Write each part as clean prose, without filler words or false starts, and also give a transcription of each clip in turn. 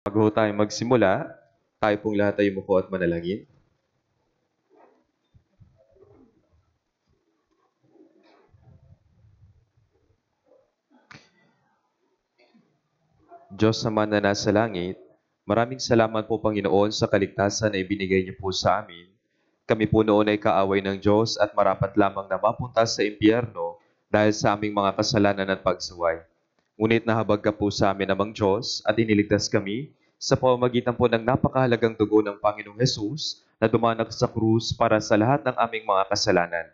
Bago tayo magsimula, tayo pong lahat ay umupo at manalangin. Diyos naman na nasa langit, maraming salamat po Panginoon sa kaligtasan na ibinigay niyo po sa amin. Kami po noon ay kaaway ng Diyos at marapat lamang na mapunta sa impyerno dahil sa aming mga kasalanan at pagsuway. Ngunit nahabag ka po sa amin namang Diyos at iniligtas kami sa pamamagitan po ng napakahalagang dugo ng Panginoong Hesus na dumanak sa krus para sa lahat ng aming mga kasalanan.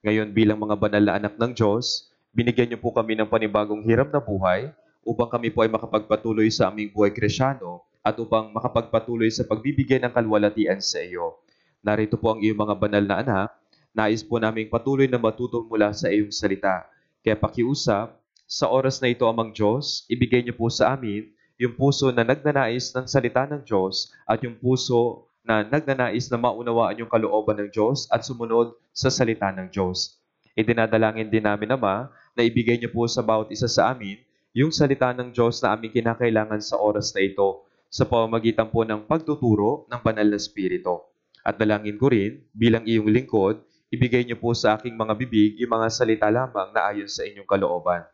Ngayon bilang mga banal na anak ng Diyos, binigyan niyo po kami ng panibagong hiram na buhay upang kami po ay makapagpatuloy sa aming buhay Krisyano at upang makapagpatuloy sa pagbibigay ng kalwalatian sa iyo. Narito po ang iyong mga banal na anak, nais po naming patuloy na matuto mula sa iyong salita. Kaya pakiusap, sa oras na ito, Amang Diyos, ibigay niyo po sa amin yung puso na nagnanais ng salita ng Diyos at yung puso na nagnanais na maunawaan yung kalooban ng Diyos at sumunod sa salita ng Diyos. Idinadalangin din namin, Ama, na ibigay niyo po sa bawat isa sa amin yung salita ng Diyos na aming kinakailangan sa oras na ito sa pamamagitan po ng pagtuturo ng banal na Espiritu. At dalangin ko rin, bilang iyong lingkod, ibigay niyo po sa aking mga bibig yung mga salita lamang na ayon sa inyong kalooban.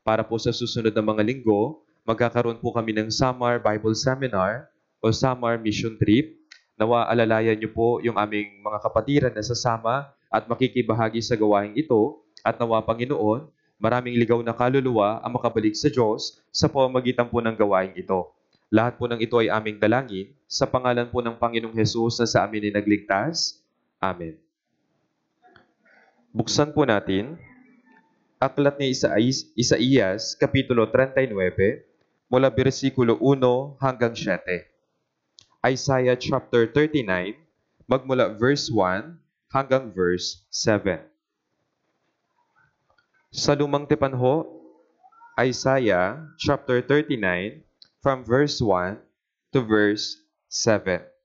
Para po sa susunod na mga linggo, magkakaroon po kami ng Summer Bible Seminar o Summer Mission Trip. Nawa alalayan niyo po yung aming mga kapatiran na sasama at makikibahagi sa gawaing ito at nawa Panginoon, maraming ligaw na kaluluwa ang makabalik sa Diyos sa pamamagitan po ng gawaing ito. Lahat po ng ito ay aming dalangin sa pangalan po ng Panginoong Hesus na sa amin ay nagligtas. Amen. Buksan po natin Aklat ni Isaías, Kapitulo 39, mula versikulo 1 hanggang 7. Isaiah chapter 39, magmula verse 1 hanggang verse 7. Sa lumang tipan ho, Isaiah chapter 39, from verse 1 to verse 7.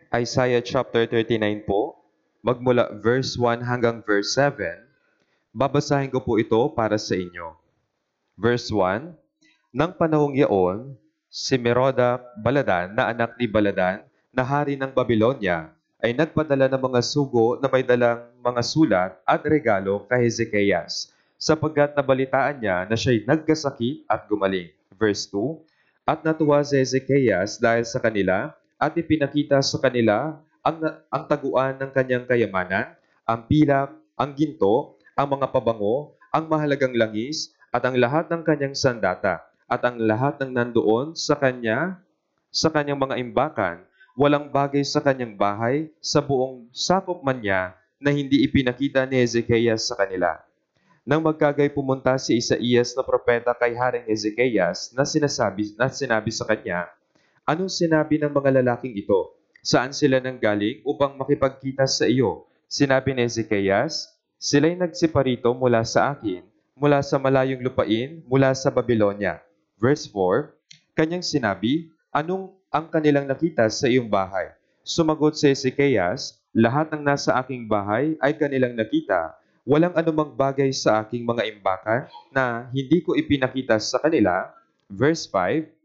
Isaiah chapter 39 po, magmula verse 1 hanggang verse 7, babasahin ko po ito para sa inyo. Verse 1, Nang panahong yaon, si Merodach Baladan na anak ni Baladan na hari ng Babylonia ay nagpadala ng mga sugo na may dalang mga sulat at regalo kay Hezekias, sapagkat nabalitaan niya na siya'y nagkasakit at gumaling. Verse 2, At natuwa si Hezekias dahil sa kanila, at ipinakita sa kanila ang taguan ng kanyang kayamanan, ang pilak, ang ginto, ang mga pabango, ang mahalagang langis, at ang lahat ng kanyang sandata, at ang lahat ng nandoon sa kanyang mga imbakan, walang bagay sa kanyang bahay, sa buong sakop man niya, na hindi ipinakita ni Hezekias sa kanila. Nang magkagay pumunta si Isaías na propeta kay Haring Hezekias na sinabi sa kanya, Anong sinabi ng mga lalaking ito? Saan sila nanggaling upang makipagkita sa iyo? Sinabi ni Hezekias, sila'y nagsiparito mula sa akin, mula sa malayong lupain, mula sa Babylonia. Verse 4, Kanyang sinabi, anong ang kanilang nakita sa iyong bahay? Sumagot si Hezekias, lahat ng nasa aking bahay ay kanilang nakita. Walang anumang bagay sa aking mga imbakan na hindi ko ipinakita sa kanila. Verse 5,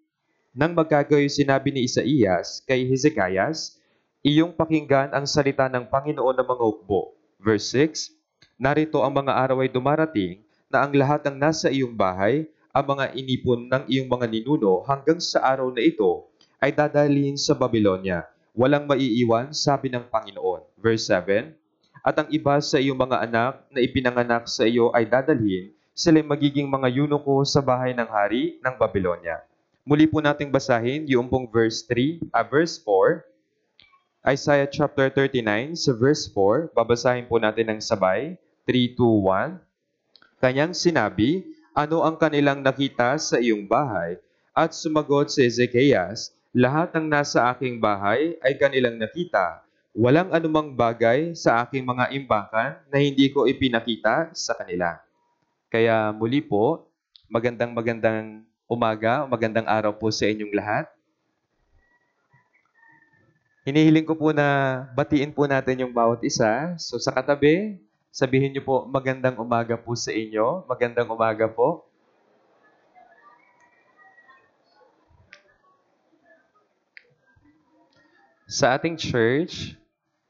Nang magkagayoy sinabi ni Isaías kay Hezekias, iyong pakinggan ang salita ng Panginoon ng mga hukbo. Verse 6, Narito ang mga araw ay dumarating na ang lahat ng nasa iyong bahay, ang mga inipon ng iyong mga ninuno hanggang sa araw na ito, ay dadalhin sa Babylonia. Walang maiiwan, sabi ng Panginoon. Verse 7, At ang iba sa iyong mga anak na ipinanganak sa iyo ay dadalhin, sila'y magiging mga eunuko sa bahay ng hari ng Babylonia. Muli po nating basahin yung pong verse 4. Isaiah chapter 39 sa verse 4. Babasahin po natin ng sabay. 3, 2, 1. Kanyang sinabi, ano ang kanilang nakita sa iyong bahay? At sumagot si Hezekias, lahat ng nasa aking bahay ay kanilang nakita. Walang anumang bagay sa aking mga imbakan na hindi ko ipinakita sa kanila. Kaya muli po, magandang umaga, magandang araw po sa inyong lahat. Hinihiling ko po na batiin po natin yung bawat isa. So sa katabi, Sabihin niyo po, magandang umaga po sa inyo. Magandang umaga po. Sa ating church,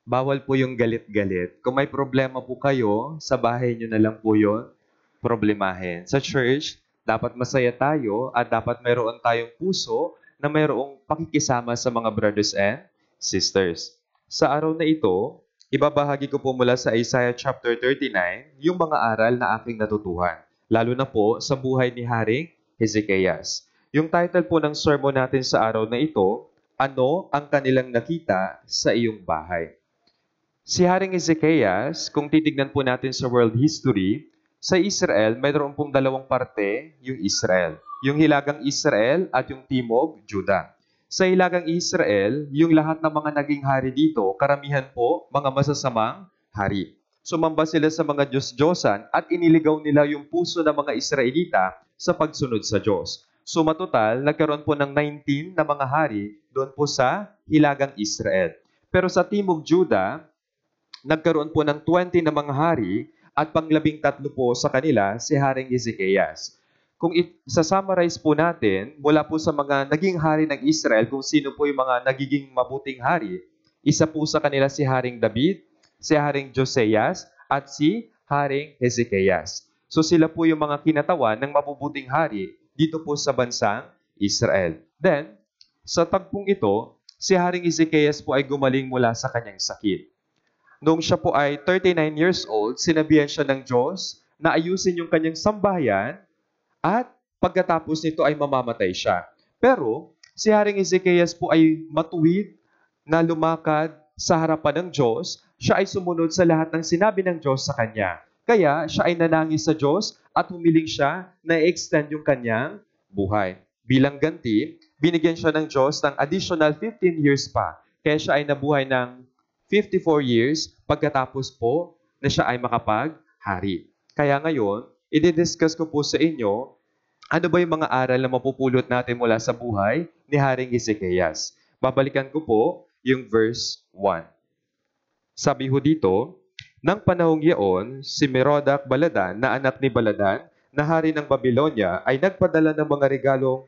bawal po yung galit-galit. Kung may problema po kayo, sa bahay niyo na lang po yun problemahin. Sa church, dapat masaya tayo at dapat mayroon tayong puso na mayroong pakikisama sa mga brothers and sisters. Sa araw na ito, ibabahagi ko po mula sa Isaiah chapter 39 yung mga aral na aking natutuhan, lalo na po sa buhay ni Haring Hezekias. Yung title po ng sermon natin sa araw na ito, ano ang kanilang nakita sa iyong bahay? Si Haring Hezekias, kung titignan po natin sa world history, sa Israel, mayroon pong dalawang parte yung Israel. Yung hilagang Israel at yung timog, Juda. Sa hilagang Israel, yung lahat ng mga naging hari dito, karamihan po mga masasamang hari. Sumamba sila sa mga Diyos-Diyosan at iniligaw nila yung puso ng mga Israelita sa pagsunod sa Diyos. So matotal, nagkaroon po ng 19 na mga hari doon po sa hilagang Israel. Pero sa timog Juda, nagkaroon po ng 20 na mga hari at pang-13 po sa kanila si Haring Hezekias. Kung isa-summarize po natin, mula po sa mga naging hari ng Israel, kung sino po yung mga nagiging mabuting hari, isa po sa kanila si Haring David, si Haring Josias, at si Haring Hezekias. So sila po yung mga kinatawan ng mabubuting hari dito po sa bansang Israel. Then, sa tagpong ito, si Haring Hezekias po ay gumaling mula sa kanyang sakit. Noong siya po ay 39 years old, sinabihan siya ng Diyos na ayusin yung kanyang sambahayan at pagkatapos nito ay mamamatay siya. Pero si Haring Hezekias po ay matuwid na lumakad sa harapan ng Diyos. Siya ay sumunod sa lahat ng sinabi ng Diyos sa kanya. Kaya siya ay nanangis sa Diyos at humiling siya na i-extend yung kanyang buhay. Bilang ganti, binigyan siya ng Diyos ng additional 15 years pa. Kaya siya ay nabuhay ng 54 years pagkatapos po na siya ay makapaghari. Kaya ngayon, i-discuss ko po sa inyo, ano ba yung mga aral na mapupulot natin mula sa buhay ni Haring Hezekias? Babalikan ko po yung verse 1. Sabi ho dito, nang panahong iyon, si Merodach Baladan na anak ni Baladan, na hari ng Babylonia, ay nagpadala ng mga regalo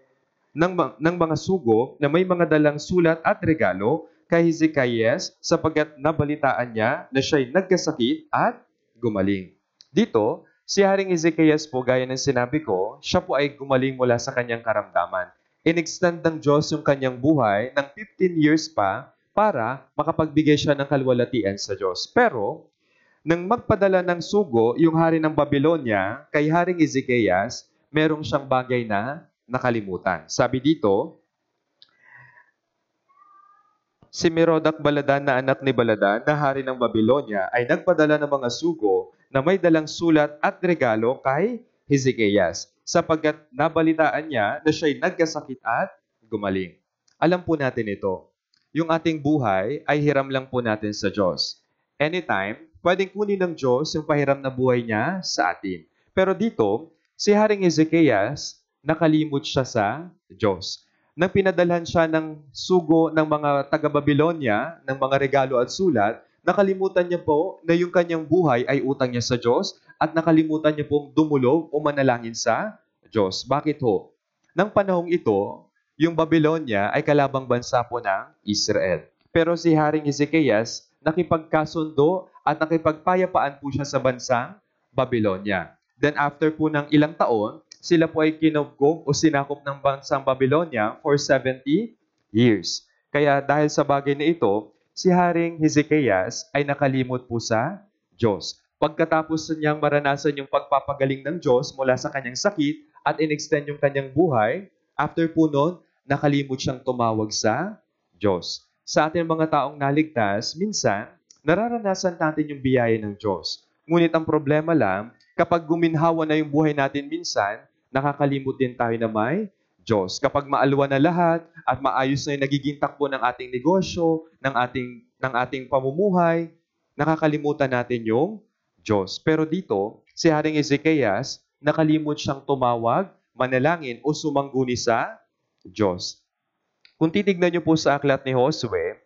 ng mga sugo na may mga dalang sulat at regalo kay Hezekias sapagkat nabalitaan niya na siya'y nagkasakit at gumaling. Dito, si Haring Hezekias po, gaya ng sinabi ko, siya po ay gumaling mula sa kanyang karamdaman. In-extend ng Diyos yung kanyang buhay ng 15 years pa para makapagbigay siya ng kalwalatian sa Diyos. Pero, nang magpadala ng sugo yung hari ng Babylonia kay Haring Hezekias, merong siyang bagay na nakalimutan. Sabi dito, si Merodach Baladan na anak ni Baladan na hari ng Babylonia ay nagpadala ng mga sugo na may dalang sulat at regalo kay Hezekias sapagkat nabalitaan niya na siya'y nagkasakit at gumaling. Alam po natin ito. Yung ating buhay ay hiram lang po natin sa Diyos. Anytime, pwedeng kunin ng Diyos yung pahiram na buhay niya sa atin. Pero dito, si Haring Hezekias, nakalimot siya sa Diyos. Nang pinadalhan siya ng sugo ng mga taga-Babylonia, ng mga regalo at sulat, nakalimutan niya po na yung kanyang buhay ay utang niya sa Diyos at nakalimutan niya pong dumulog o manalangin sa Diyos. Bakit ho? Nang panahong ito, yung Babylonia ay kalabang bansa po ng Israel. Pero si Haring Hezekias, nakipagkasundo at nakipagpayapaan po siya sa bansang Babylonia. Then after po ng ilang taon, sila po ay kinugkob o sinakop ng bansang Babylonia for 70 years. Kaya dahil sa bagay na ito, si Haring Hezekias ay nakalimot po sa Diyos. Pagkatapos niyang maranasan yung pagpapagaling ng Diyos mula sa kanyang sakit at in-extend yung kanyang buhay, after po noon, nakalimot siyang tumawag sa Diyos. Sa ating mga taong naligtas, minsan, nararanasan natin yung biyaya ng Diyos. Ngunit ang problema lang, kapag guminhawa na yung buhay natin minsan, nakakalimot din tayo na may Diyos. Kapag maalwa na lahat at maayos na yung nagiging takbo ng ating negosyo, ng ating pamumuhay, nakakalimutan natin yung Diyos. Pero dito, si Haring Hezekias, nakalimot siyang tumawag, manalangin o sumangguni sa Diyos. Kung titignan niyo po sa aklat ni Josue,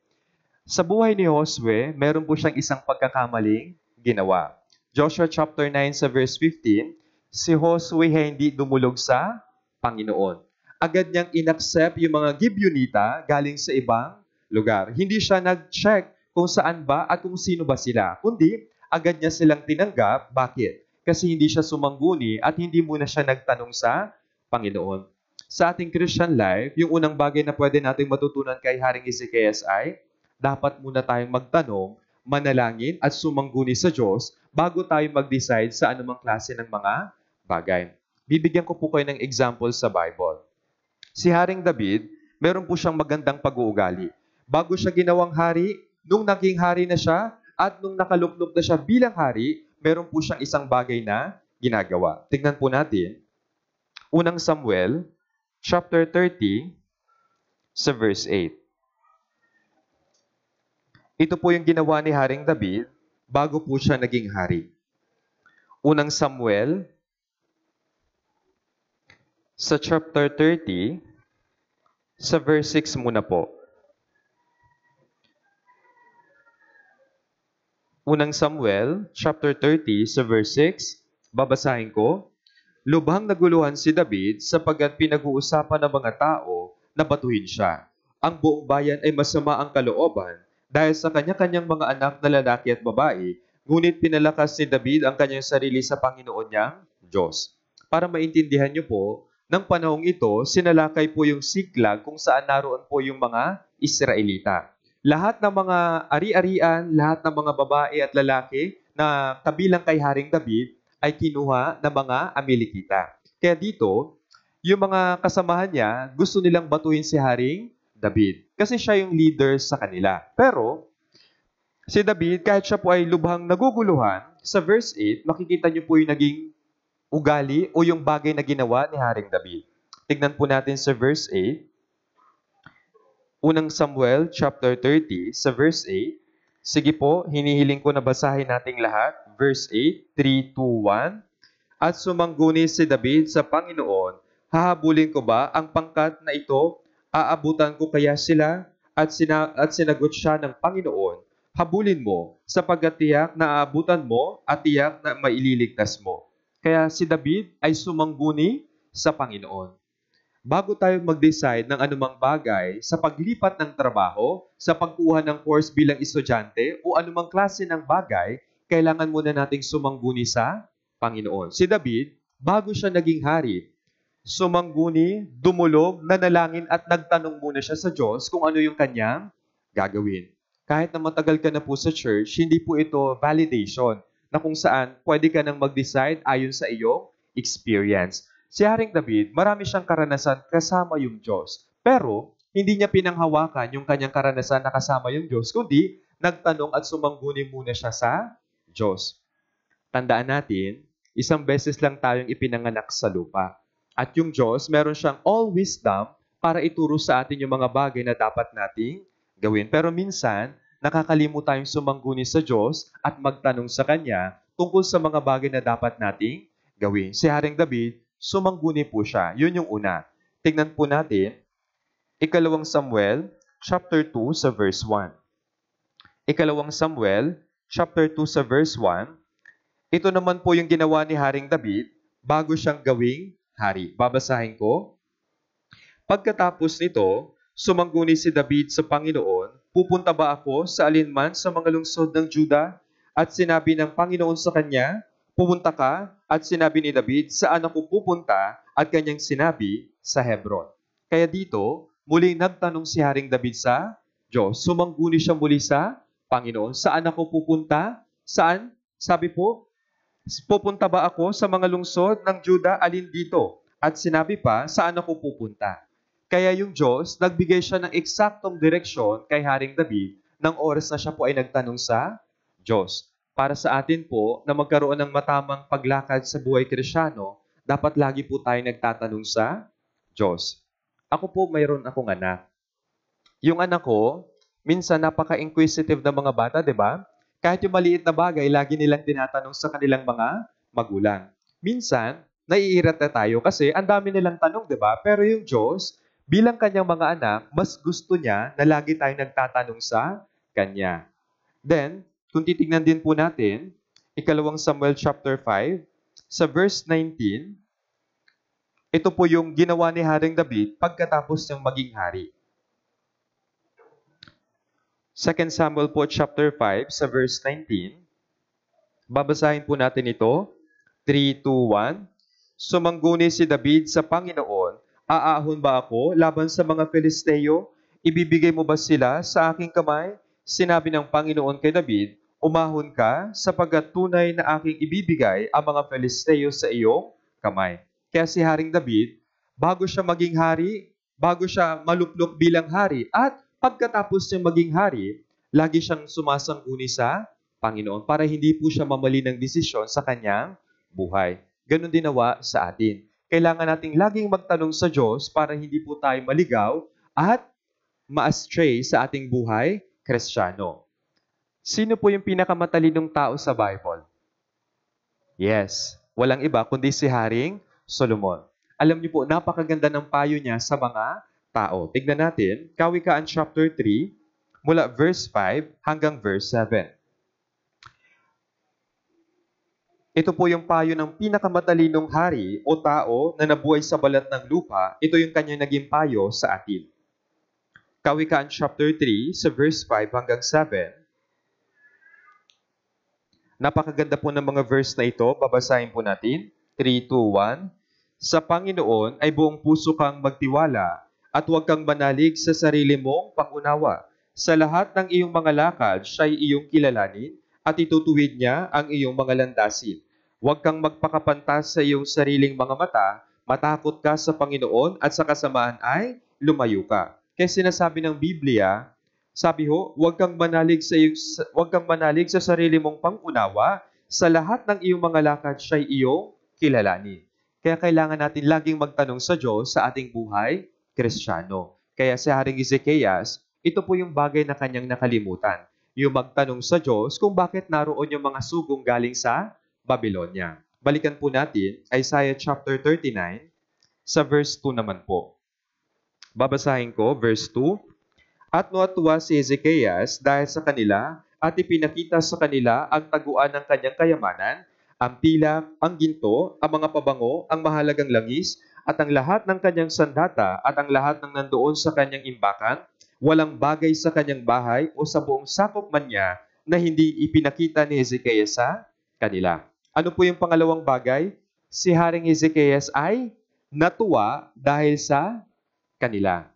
sa buhay ni Josue, meron po siyang isang pagkakamaling ginawa. Joshua chapter 9 sa verse 15, si Josue ay hindi dumulog sa Panginoon. Agad niyang inaccept yung mga Gibeonita galing sa ibang lugar. Hindi siya nag-check kung saan ba at kung sino ba sila, kundi agad niya silang tinanggap. Bakit? Kasi hindi siya sumangguni at hindi muna siya nagtanong sa Panginoon. Sa ating Christian life, yung unang bagay na pwede nating matutunan kay Haring Ezekias ay dapat muna tayong magtanong, manalangin at sumangguni sa Diyos bago tayo mag-decide sa anumang klase ng mga bagay. Bibigyan ko po kayo ng example sa Bible. Si Haring David, meron po siyang magandang pag-uugali. Bago siya ginawang hari, nung naging hari na siya, at nung nakaluklok na siya bilang hari, meron po siyang isang bagay na ginagawa. Tingnan po natin. Unang Samuel, chapter 30, sa verse 8. Ito po yung ginawa ni Haring David bago po siya naging hari. Unang Samuel, sa chapter 30, sa verse 6 muna po. Unang Samuel, chapter 30, sa verse 6, babasahin ko. Lubhang naguluhan si David sapagkat pinag-uusapan ng mga tao na batuhin siya. Ang buong bayan ay masama ang kalooban dahil sa kanya-kanyang mga anak na lalaki at babae, ngunit pinalakas ni David ang kanyang sarili sa Panginoon niyang Diyos. Para maintindihan niyo po, ng panahong ito, sinalakay po yung Siklag kung saan naroon po yung mga Israelita. Lahat ng mga ari-arian, lahat ng mga babae at lalaki na kabilang kay Haring David ay kinuha ng mga Amalekita. Kaya dito, yung mga kasamahan niya, gusto nilang batuhin si Haring David. Kasi siya yung leader sa kanila. Pero, si David, kahit siya po ay lubhang naguguluhan, sa verse 8, makikita niyo po yung naging ugali o yung bagay na ginawa ni Haring David. Tignan po natin sa verse 8. Unang Samuel, chapter 30, sa verse 8. Sige po, hinihiling ko na basahin nating lahat. Verse 8, 3, 2, 1. At sumangguni si David sa Panginoon, hahabulin ko ba ang pangkat na ito? Aabutan ko kaya sila? At sinagot siya ng Panginoon, habulin mo, sapagkat tiyak na aabutan mo at tiyak na maililigtas mo. Kaya si David ay sumangguni sa Panginoon. Bago tayo mag-decide ng anumang bagay sa paglipat ng trabaho, sa pagkuha ng course bilang estudyante o anumang klase ng bagay, kailangan muna nating sumangguni sa Panginoon. Si David, bago siya naging hari, sumangguni, dumulog, nanalangin at nagtanong muna siya sa Diyos kung ano yung kanyang gagawin. Kahit na matagal ka na po sa church, hindi po ito validation na kung saan pwede ka nang mag-decide ayon sa iyong experience. Si Haring David, marami siyang karanasan kasama yung Diyos. Pero, hindi niya pinanghawakan yung kanyang karanasan na kasama yung Diyos, kundi nagtanong at sumangguni muna siya sa Diyos. Tandaan natin, isang beses lang tayong ipinanganak sa lupa. At yung Diyos, meron siyang all wisdom para ituro sa atin yung mga bagay na dapat nating gawin. Pero minsan, nakakalimut tayong sumangguni sa Diyos at magtanong sa Kanya tungkol sa mga bagay na dapat nating gawin. Si Haring David, sumangguni po siya. Yun yung una. Tignan po natin, Ikalawang Samuel, chapter 2, sa verse 1. Ikalawang Samuel, chapter 2, sa verse 1. Ito naman po yung ginawa ni Haring David bago siyang gawing hari. Babasahin ko. Pagkatapos nito, sumangguni si David sa Panginoon, pupunta ba ako sa alinman sa mga lungsod ng Juda? At sinabi ng Panginoon sa kanya, pumunta ka, at sinabi ni David, saan ako pupunta? At kanyang sinabi, sa Hebron. Kaya dito, muling nagtanong si Haring David sa Diyos. Sumangguni siya muli sa Panginoon. Saan ako pupunta? Saan? Sabi po, pupunta ba ako sa mga lungsod ng Juda? Alin dito? At sinabi pa, saan ako pupunta? Kaya yung Diyos, nagbigay siya ng eksaktong direksyon kay Haring David ng oras na siya po ay nagtanong sa Diyos. Para sa atin po na magkaroon ng matamang paglakad sa buhay Kristyano, dapat lagi po tayo nagtatanong sa Diyos. Ako po, mayroon akong anak. Yung anak ko, minsan napaka-inquisitive ng mga bata, di ba? Kahit yung maliit na bagay, lagi nilang tinatanong sa kanilang mga magulang. Minsan, naiirita tayo kasi ang dami nilang tanong, di ba? Pero yung Diyos, bilang kanyang mga anak, mas gusto niya na lagi tayong nagtatanong sa kanya. Then, kung titignan din po natin, Ikalawang Samuel chapter 5, sa verse 19, ito po yung ginawa ni Haring David pagkatapos niyang maging hari. 2 Samuel po chapter 5 sa verse 19, babasahin po natin ito. 3, 2, 1. Sumangguni si David sa Panginoon, aahon ba ako laban sa mga Filisteo? Ibibigay mo ba sila sa aking kamay? Sinabi ng Panginoon kay David, umahon ka sapagkat tunay na aking ibibigay ang mga Filisteo sa iyong kamay. Kaya si Haring David, bago siya maging hari, bago siya maluplok bilang hari, at pagkatapos niya maging hari, lagi siyang sumasangguni sa Panginoon para hindi po siya mamali ng desisyon sa kanyang buhay. Ganon din nawa sa atin. Kailangan nating laging magtanong sa Diyos para hindi po tayo maligaw at ma-astray sa ating buhay Kristiyano. Sino po yung pinakamatalinong tao sa Bible? Yes, walang iba kundi si Haring Solomon. Alam niyo po, napakaganda ng payo niya sa mga tao. Tignan natin, Kawikaan chapter 3, mula verse 5 hanggang verse 7. Ito po yung payo ng pinakamatalinong hari o tao na nabuhay sa balat ng lupa. Ito yung kanyang naging payo sa atin. Kawikaan chapter 3 sa verse 5 hanggang 7. Napakaganda po ng mga verse na ito. Babasahin po natin. 3, 2, 1. Sa Panginoon ay buong puso kang magtiwala at huwag kang manalig sa sarili mong pangunawa. Sa lahat ng iyong mga lakad, siya'y iyong kilalanin at itutuwid niya ang iyong mga landasin. Huwag kang magpakapantas sa iyong sariling mga mata, matakot ka sa Panginoon at sa kasamaan ay lumayo ka. Kaya sinasabi ng Biblia, sabi ho, huwag kang manalig sa sarili mong pangunawa, sa lahat ng iyong mga lakad siya'y iyong kilalanin. Kaya kailangan natin laging magtanong sa Diyos sa ating buhay Kristiyano. Kaya si Haring Ezekias, ito po yung bagay na kanyang nakalimutan. Yung magtanong sa Diyos kung bakit naroon yung mga sugong galing sa Babylonia. Balikan po natin, Isaiah chapter 39, sa verse 2 naman po. Babasahin ko, verse 2. At natuwa si Ezekias dahil sa kanila at ipinakita sa kanila ang taguan ng kanyang kayamanan, ang pilak, ang ginto, ang mga pabango, ang mahalagang langis, at ang lahat ng kanyang sandata at ang lahat ng nandoon sa kanyang imbakan. Walang bagay sa kanyang bahay o sa buong sakop man niya na hindi ipinakita ni Ezekias sa kanila. Ano po yung pangalawang bagay? Si Haring Ezekias ay natuwa dahil sa kanila.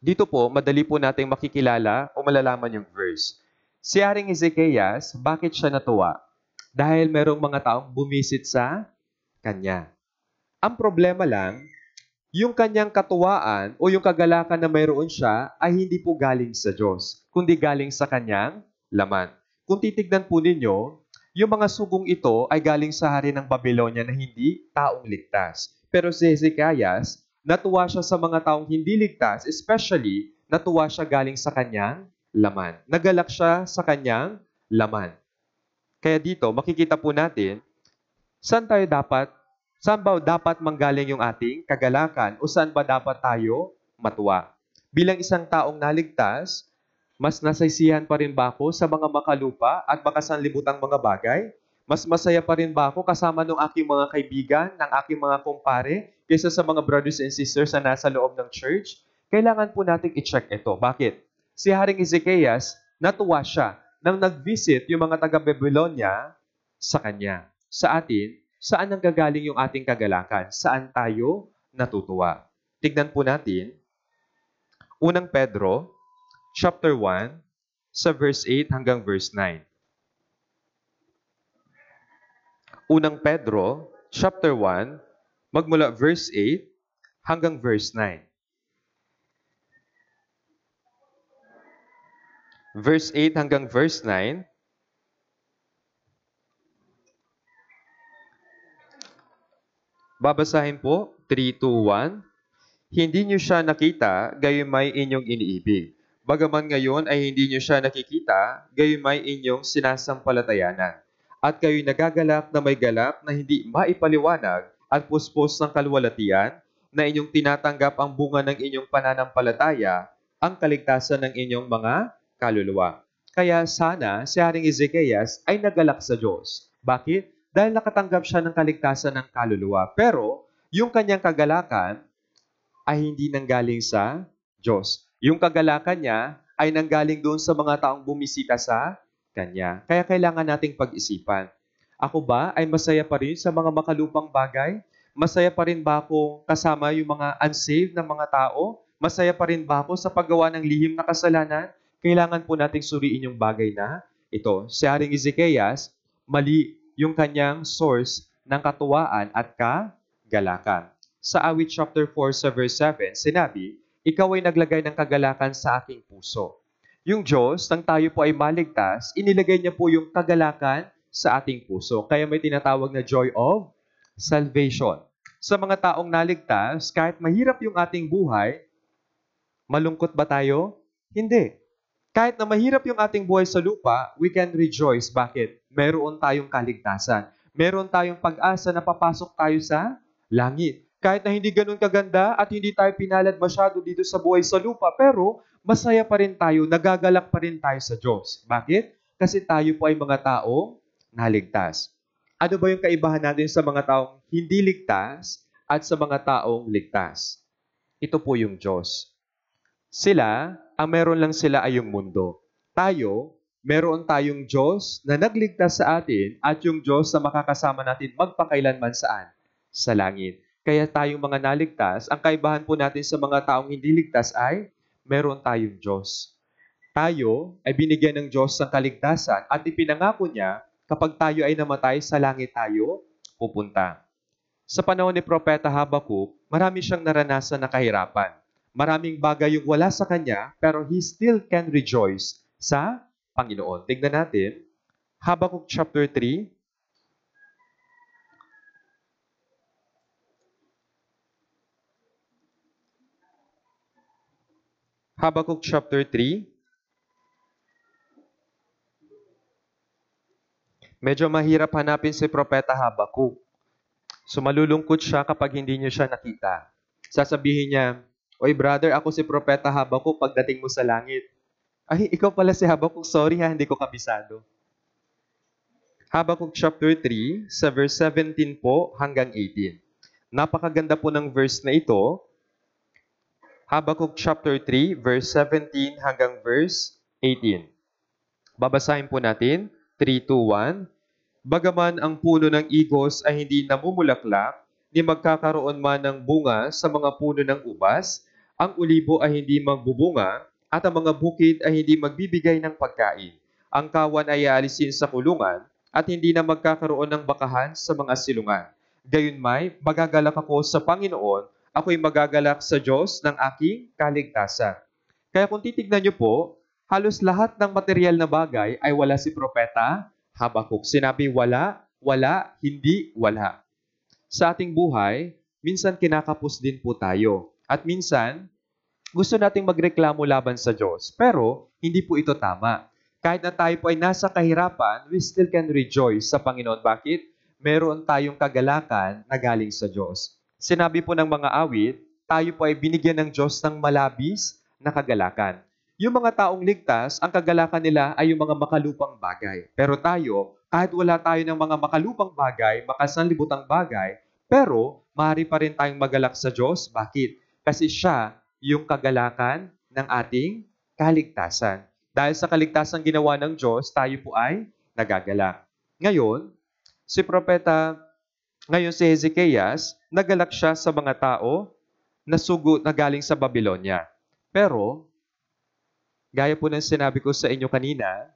Dito po, madali po nating makikilala o malalaman yung verse. Si Haring Ezekias, bakit siya natuwa? Dahil merong mga taong bumisit sa kanya. Ang problema lang, yung kanyang katuwaan o yung kagalakan na mayroon siya ay hindi po galing sa Diyos, kundi galing sa kanyang laman. Kung titignan po ninyo, yung mga sugong ito ay galing sa hari ng Babylonia na hindi taong ligtas. Pero si Ezekias, natuwa siya sa mga taong hindi ligtas, especially natuwa siya galing sa kanyang laman. Nagalak siya sa kanyang laman. Kaya dito, makikita po natin, saan ba dapat manggaling yung ating kagalakan o saan ba dapat tayo matuwa? Bilang isang taong naligtas, mas nasaysihan pa rin ba ako sa mga makalupa at makasanlibutang mga bagay? Mas masaya pa rin ba ako kasama ng aking mga kaibigan, ng aking mga kumpare, kaysa sa mga brothers and sisters na nasa loob ng church? Kailangan po natin i-check ito. Bakit? Si Haring Ezekias, natuwa siya nang nag-visit yung mga taga-Babylonia sa kanya. Sa atin, saan nanggagaling yung ating kagalakan? Saan tayo natutuwa? Tignan po natin, unang Pedro, chapter 1, sa verse 8 hanggang verse 9. Unang Pedro, chapter 1, magmula verse 8 hanggang verse 9. Verse 8 hanggang verse 9, babasahin po, 3, 2, 1. Hindi niyo siya nakita, gayon may inyong iniibig. Bagaman ngayon ay hindi niyo siya nakikita, gayon may inyong sinasampalatayanan. At kayo'y nagagalak na may galak na hindi maipaliwanag at puspos ng kalwalatian, na inyong tinatanggap ang bunga ng inyong pananampalataya, ang kaligtasan ng inyong mga kaluluwa. Kaya sana si Haring Ezekias ay nagalak sa Diyos Bakit? Dahil nakatanggap siya ng kaligtasan ng kaluluwa. Pero, yung kanyang kagalakan ay hindi nanggaling sa Diyos. Yung kagalakan niya ay nanggaling doon sa mga taong bumisita sa Kanya. Kaya kailangan nating pag-isipan. Ako ba ay masaya pa rin sa mga makalupang bagay? Masaya pa rin ba ako kasama yung mga unsaved na mga tao? Masaya pa rin ba ako sa paggawa ng lihim na kasalanan? Kailangan po nating suriin yung bagay na ito. Si Haring Ezekias, mali yung kanyang source ng katuwaan at kagalakan. Sa Awit chapter 4 sa verse 7, sinabi, ikaw ay naglagay ng kagalakan sa aking puso. Yung Diyos, nang tayo po ay maligtas, inilagay niya po yung kagalakan sa ating puso. Kaya may tinatawag na joy of salvation. Sa mga taong naligtas, kahit mahirap yung ating buhay, malungkot ba tayo? Hindi. Kahit na mahirap yung ating buhay sa lupa, we can rejoice. Bakit? Meron tayong kaligtasan. Meron tayong pag-asa na papasok tayo sa langit. Kahit na hindi ganun kaganda at hindi tayo pinalad masyado dito sa buhay sa lupa, pero masaya pa rin tayo, nagagalak pa rin tayo sa Diyos. Bakit? Kasi tayo po ay mga taong naligtas. Ano ba yung kaibahan natin sa mga taong hindi ligtas at sa mga taong ligtas? Ito po yung Diyos. Sila, ang meron lang sila ay yung mundo. Tayo, meron tayong Diyos na nagligtas sa atin at yung Diyos na makakasama natin magpakailanman saan? Sa langit. Kaya tayong mga naligtas, ang kaibahan po natin sa mga taong hindi ligtas ay meron tayong Diyos. Tayo ay binigyan ng Diyos ng kaligtasan at ipinangako niya kapag tayo ay namatay, sa langit tayo pupunta. Sa panahon ni Propeta Habakuk, marami siyang naranasan na kahirapan. Maraming bagay yung wala sa kanya, pero he still can rejoice sa Panginoon. Tingnan natin, Habakuk chapter 3. Habakuk chapter 3. Medyo mahirap hanapin si Propeta Habakuk. So malulungkot siya kapag hindi niyo siya nakita. Sasabihin niya, oy brother, ako si Propeta Habakuk pagdating mo sa langit. Ay, ikaw pala si Habakuk. Sorry ha, hindi ko kabisado. Habakuk chapter 3, sa verse 17 po hanggang 18. Napakaganda po ng verse na ito. Habakuk chapter 3, verse 17 hanggang verse 18. Babasahin po natin. 3, 2, 1. Bagaman ang puno ng igos ay hindi namumulaklak, ni magkakaroon man ng bunga sa mga puno ng ubas, ang ulibo ay hindi magbubunga, at ang mga bukid ay hindi magbibigay ng pagkain. Ang kawan ay aalisin sa kulungan, at hindi na magkakaroon ng bakahan sa mga silungan. Gayunmay, magagalak ako sa Panginoon, ako'y magagalak sa Diyos ng aking kaligtasan. Kaya kung titignan niyo po, halos lahat ng material na bagay ay wala si Propeta Habakuk. Sinabi wala, wala, hindi, wala. Sa ating buhay, minsan kinakapos din po tayo. At minsan, gusto nating magreklamo laban sa Diyos. Pero, hindi po ito tama. Kahit na tayo po ay nasa kahirapan, we still can rejoice sa Panginoon. Bakit? Meron tayong kagalakan na galing sa Diyos. Sinabi po ng mga awit, tayo po ay binigyan ng Diyos ng malabis na kagalakan. Yung mga taong ligtas, ang kagalakan nila ay yung mga makalupang bagay. Pero tayo, kahit wala tayo ng mga makalupang bagay, makasanlibutang bagay, pero maaari pa rin tayong magalak sa Diyos. Bakit? Kasi siya yung kagalakan ng ating kaligtasan. Dahil sa kaligtasan ginawa ng Diyos, tayo po ay nagagalak. Ngayon, ngayon si Hezekias, nagalak siya sa mga tao na sugo na galing sa Babylonia. Pero, gaya po ng sinabi ko sa inyo kanina,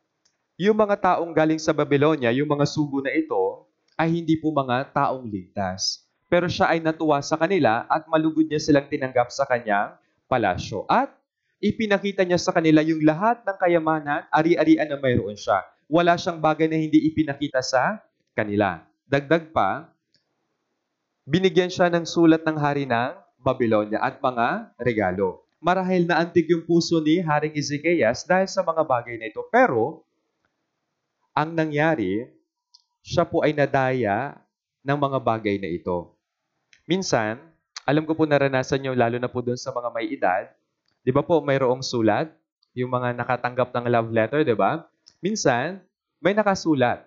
yung mga taong galing sa Babylonia, yung mga sugo na ito, ay hindi po mga taong ligtas. Pero siya ay natuwa sa kanila at malugod niya silang tinanggap sa kanyang palasyo. At ipinakita niya sa kanila yung lahat ng kayamanan, ari-arian na mayroon siya. Wala siyang bagay na hindi ipinakita sa kanila. Dagdag pa, binigyan siya ng sulat ng hari ng Babylonia at mga regalo. Marahil na antig yung puso ni Haring Ezekias dahil sa mga bagay na ito. Pero, ang nangyari, siya po ay nadaya ng mga bagay na ito. Minsan, alam ko po naranasan nyo, lalo na po doon sa mga may edad, di ba po mayroong sulat? Yung mga nakatanggap ng love letter, di ba? Minsan, may nakasulat.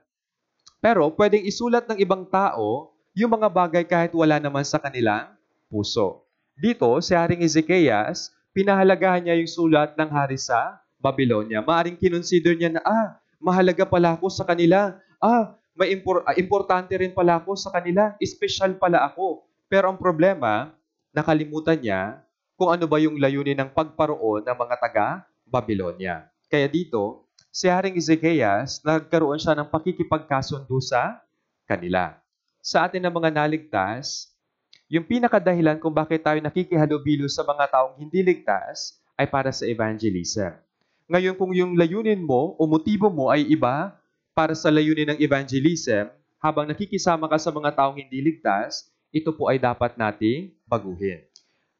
Pero pwedeng isulat ng ibang tao yung mga bagay kahit wala naman sa kanilang puso. Dito, si Haring Ezekias, pinahalagahan niya yung sulat ng hari sa Babylonia. Maaring kinonsider niya na, mahalaga pala ako sa kanila. Importante rin pala ako sa kanila. Espesyal pala ako. Pero ang problema, nakalimutan niya kung ano ba yung layunin ng pagparoon ng mga taga-Babylonia. Kaya dito, si Haring Ezekias, nagkaroon siya ng pakikipagkasundo sa kanila. Sa atin na mga naligtas, yung pinakadahilan kung bakit tayo nakikihalubilo sa mga taong hindi ligtas ay para sa evangelism. Ngayon, kung yung layunin mo o motibo mo ay iba para sa layunin ng evangelism, habang nakikisama ka sa mga taong hindi ligtas, ito po ay dapat nating baguhin.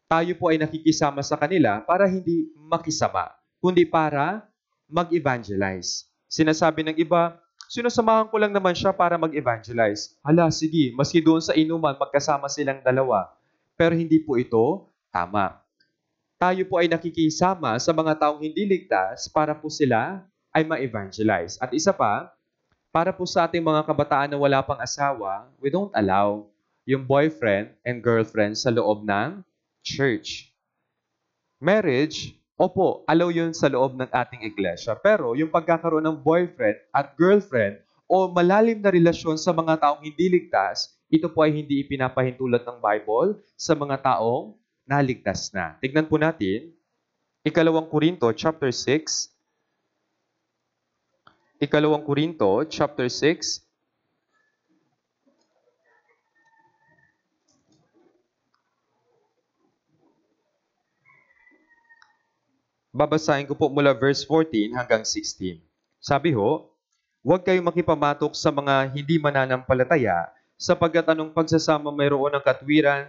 Tayo po ay nakikisama sa kanila para hindi makisama, kundi para mag-evangelize. Sinasabi ng iba, sinasamahan ko lang naman siya para mag-evangelize. Hala, sige, maski doon sa inuman, magkasama silang dalawa. Pero hindi po ito tama. Tayo po ay nakikisama sa mga taong hindi ligtas para po sila ay ma-evangelize. At isa pa, para po sa ating mga kabataan na wala pang asawa, we don't allow yung boyfriend and girlfriend sa loob ng church. Marriage, opo, allow yun sa loob ng ating iglesia. Pero yung pagkakaroon ng boyfriend at girlfriend o malalim na relasyon sa mga taong hindi ligtas, ito po ay hindi ipinapahintulot ng Bible sa mga taong naligtas na. Tignan po natin, Ikalawang Korinto, chapter 6. Ikalawang Korinto, chapter 6. Babasahin ko po mula verse 14 hanggang 16. Sabi ho, huwag kayong makipamatok sa mga hindi mananampalataya sapagkat anong pagsasama mayroon ng katwiran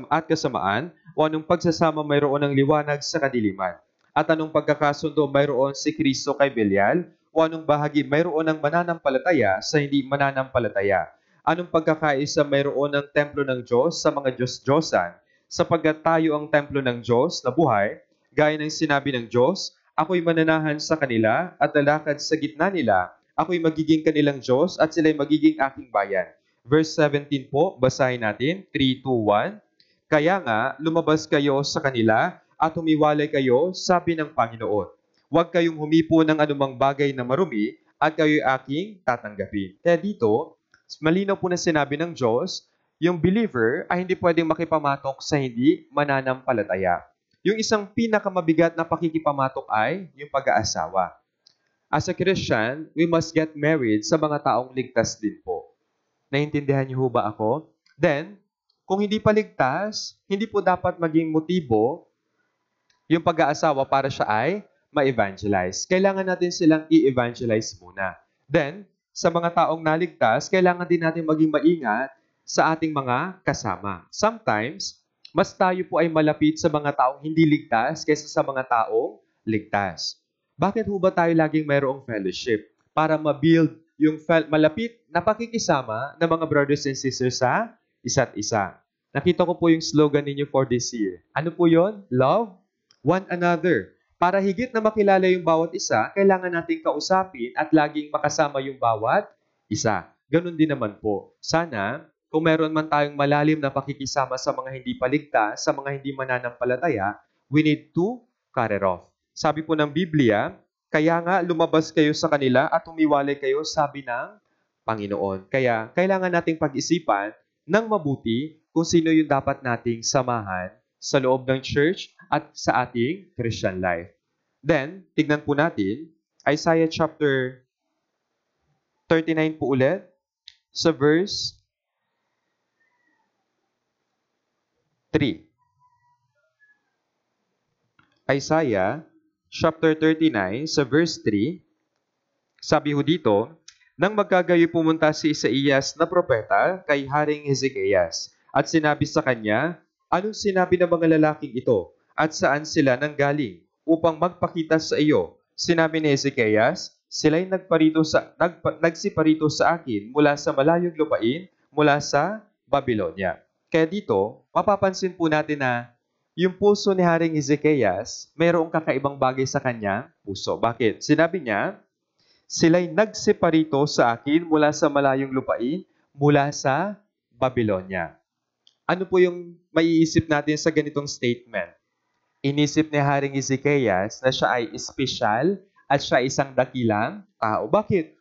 at kasamaan o anong pagsasama mayroon ng liwanag sa kadiliman. At anong pagkakasundo mayroon si Kristo kay Belial o anong bahagi mayroon ng mananampalataya sa hindi mananampalataya. Anong pagkakaisa mayroon ng templo ng Diyos sa mga Diyos-Diyosan sapagkat tayo ang templo ng Diyos na buhay. Gaya ng sinabi ng Diyos, ako'y mananahan sa kanila at lalakad sa gitna nila. Ako'y magiging kanilang Diyos at sila'y magiging aking bayan. Verse 17 po, basahin natin. 3, 2, 1. Kaya nga, lumabas kayo sa kanila at humiwalay kayo, sabi ng Panginoon. Huwag kayong humipo ng anumang bagay na marumi at kayo'y aking tatanggapin. Kaya dito, malinaw po na sinabi ng Diyos, yung believer ay hindi pwedeng makipamatok sa hindi mananampalataya. Yung isang pinakamabigat na pakikipamatok ay yung pag-aasawa. As a Christian, we must get married sa mga taong ligtas din po. Naintindihan niyo ba ako? Then, kung hindi pa ligtas, hindi po dapat maging motibo yung pag-aasawa para siya ay ma-evangelize. Kailangan natin silang i-evangelize muna. Then, sa mga taong naligtas, kailangan din natin maging maingat sa ating mga kasama. Sometimes, mas tayo po ay malapit sa mga taong hindi ligtas kaysa sa mga taong ligtas. Bakit ho ba tayo laging mayroong fellowship? Para ma-build yung malapit na pakikisama ng mga brothers and sisters sa isa't isa. Nakita ko po yung slogan ninyo for this year. Ano po yon? Love one another. Para higit na makilala yung bawat isa, kailangan nating kausapin at laging makasama yung bawat isa. Ganun din naman po. Sana, kung meron man tayong malalim na pakikisama sa mga hindi paligtas, sa mga hindi mananampalataya, we need to cut it off. Sabi po ng Biblia, kaya nga lumabas kayo sa kanila at humiwalay kayo, sabi ng Panginoon. Kaya kailangan nating pag-isipan ng mabuti kung sino yung dapat nating samahan sa loob ng church at sa ating Christian life. Then, tignan po natin, Isaiah chapter 39 po ulit, sa verse 3. Isaiah chapter 39 sa verse 3, sabi ho dito, nang magkagayoy pumunta si Isaias na propeta kay Haring Ezekias at sinabi sa kanya, anong sinabi ng mga lalaking ito at saan sila nanggaling upang magpakita sa iyo? Sinabi ni Ezekias, sila'y nagsiparito sa akin mula sa malayong lupain, mula sa Babylonia. Kaya dito, mapapansin po natin na yung puso ni Haring Ezekias, mayroong kakaibang bagay sa kanyang puso. Bakit? Sinabi niya, Sila'y nagseparito sa akin mula sa malayong lupain, mula sa Babylonia. Ano po yung maiisip natin sa ganitong statement? Inisip ni Haring Ezekias na siya ay espesyal at siya ay isang dakilang tao. Bakit?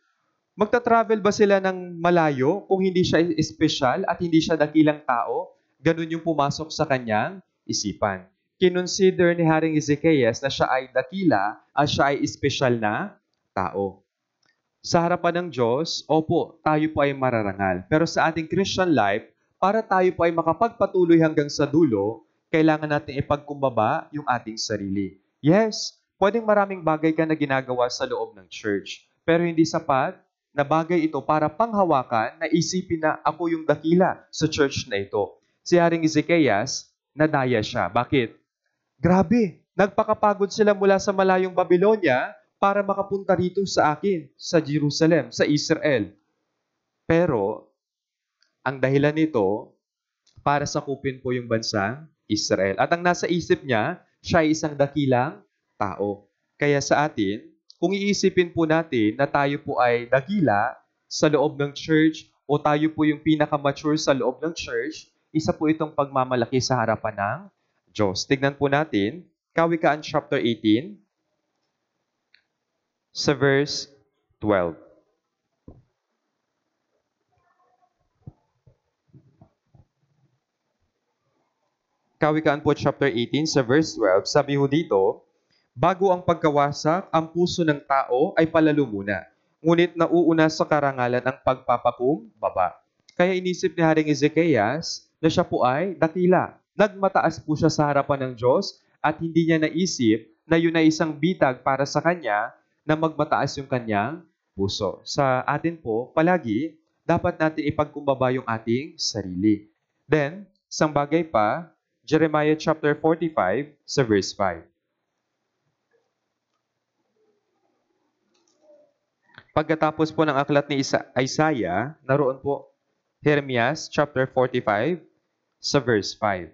Magta-travel ba sila ng malayo kung hindi siya espesyal at hindi siya dakilang tao? Ganun yung pumasok sa kanyang isipan. Kinonsider ni Haring Ezekias na siya ay dakila at siya ay espesyal na tao. Sa harapan ng Diyos, opo, tayo po ay mararangal. Pero sa ating Christian life, para tayo po ay makapagpatuloy hanggang sa dulo, kailangan natin ipagkumbaba yung ating sarili. Yes, pwedeng maraming bagay ka na ginagawa sa loob ng church. Pero hindi sapat na bagay ito para panghawakan na isipin na ako yung dakila sa church na ito. Si Haring Ezekias, nadaya siya. Bakit? Grabe, nagpakapagod sila mula sa malayong Babylonia para makapunta rito sa akin, sa Jerusalem, sa Israel. Pero, ang dahilan nito, para sakupin po yung bansang Israel. At ang nasa isip niya, siya ay isang dakilang tao. Kaya sa atin, kung iisipin po natin na tayo po ay dakila sa loob ng church o tayo po yung pinaka-mature sa loob ng church, isa po itong pagmamalaki sa harapan ng Diyos. Tignan po natin, Kawikaan chapter 18, sa verse 12. Kawikaan po chapter 18 sa verse 12, sabi ho dito, bago ang pagkawasak, ang puso ng tao ay palalo muna, ngunit nauuna sa karangalan ang pagpapakumbaba. Kaya inisip ni Haring Ezekias na siya po ay dakila. Nagmataas po siya sa harapan ng Diyos at hindi niya naisip na yun ay isang bitag para sa kanya na magmataas yung kanyang puso. Sa atin po, palagi, dapat natin ipagkumbaba yung ating sarili. Then, isang bagay pa, Jeremiah chapter 45 sa verse 5. Pagkatapos po ng aklat ni Isaiah, naroon po Jeremias chapter 45 sa verse 5.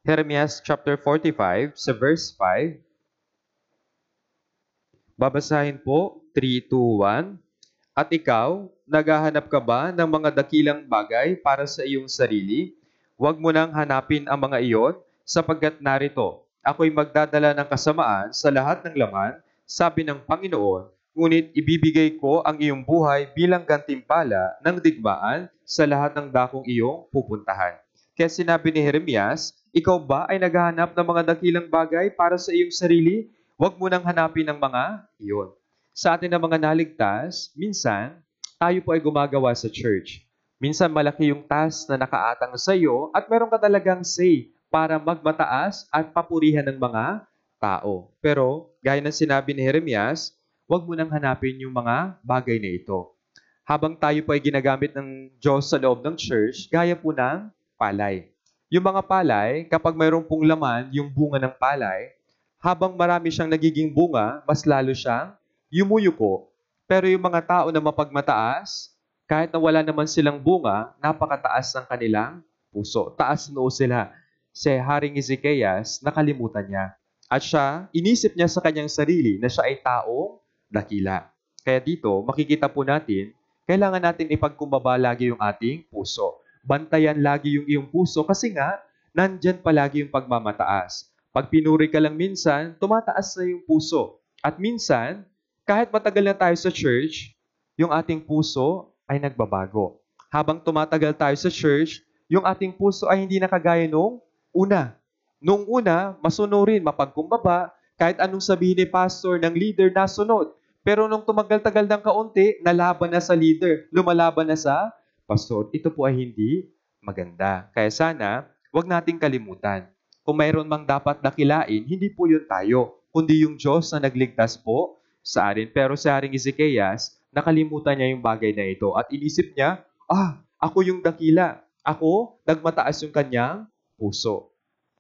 Jeremias chapter 45 sa verse 5. Babasahin po, 3, 2, 1. At ikaw, naghahanap ka ba ng mga dakilang bagay para sa iyong sarili? Huwag mo nang hanapin ang mga iyon, sapagkat narito, ako'y magdadala ng kasamaan sa lahat ng laman, sabi ng Panginoon, ngunit ibibigay ko ang iyong buhay bilang gantimpala ng digmaan sa lahat ng dakong iyong pupuntahan. Kaya sinabi ni Jeremias, ikaw ba ay naghahanap ng mga dakilang bagay para sa iyong sarili? Huwag mo nang hanapin ang mga iyon. Sa atin na mga naligtas, minsan, tayo po ay gumagawa sa church. Minsan malaki yung task na nakaatang sa iyo at meron ka talagang say para magmataas at papurihan ng mga tao. Pero, gaya ng sinabi ni Jeremias, huwag mo nang hanapin yung mga bagay na ito. Habang tayo po ay ginagamit ng Diyos sa loob ng church, gaya po ng palay. Yung mga palay, kapag mayroong pong laman, yung bunga ng palay, habang marami siyang nagiging bunga, mas lalo siyang yumuyuko. Pero yung mga tao na mapagmataas, kahit na wala naman silang bunga, napakataas ng kanilang puso. Taas noo sila. Si Haring Ezekias, nakalimutan niya. At siya, inisip niya sa kanyang sarili na siya ay taong dakila. Kaya dito, makikita po natin, kailangan natin ipagkumbaba lagi yung ating puso. Bantayan lagi yung iyong puso kasi nga, nandyan palagi yung pagmamataas. Pag pinuri ka lang minsan, tumataas na yung puso. At minsan, kahit matagal na tayo sa church, yung ating puso ay nagbabago. Habang tumatagal tayo sa church, yung ating puso ay hindi nakagaya nung una. Nung una, masunurin, mapagkumbaba, kahit anong sabihin ni pastor, ng leader, nasunod. Pero nung tumagal-tagal ng kaunti, nalaban na sa leader, lumalaban na sa pastor. Ito po ay hindi maganda. Kaya sana, wag nating kalimutan. Kung mayroon mang dapat dakilain, hindi po yun tayo, kundi yung Diyos na nagligtas po sa atin. Pero sa Haring Ezekias, nakalimutan niya yung bagay na ito at inisip niya, ako yung dakila. Ako, nagmataas yung kanyang puso.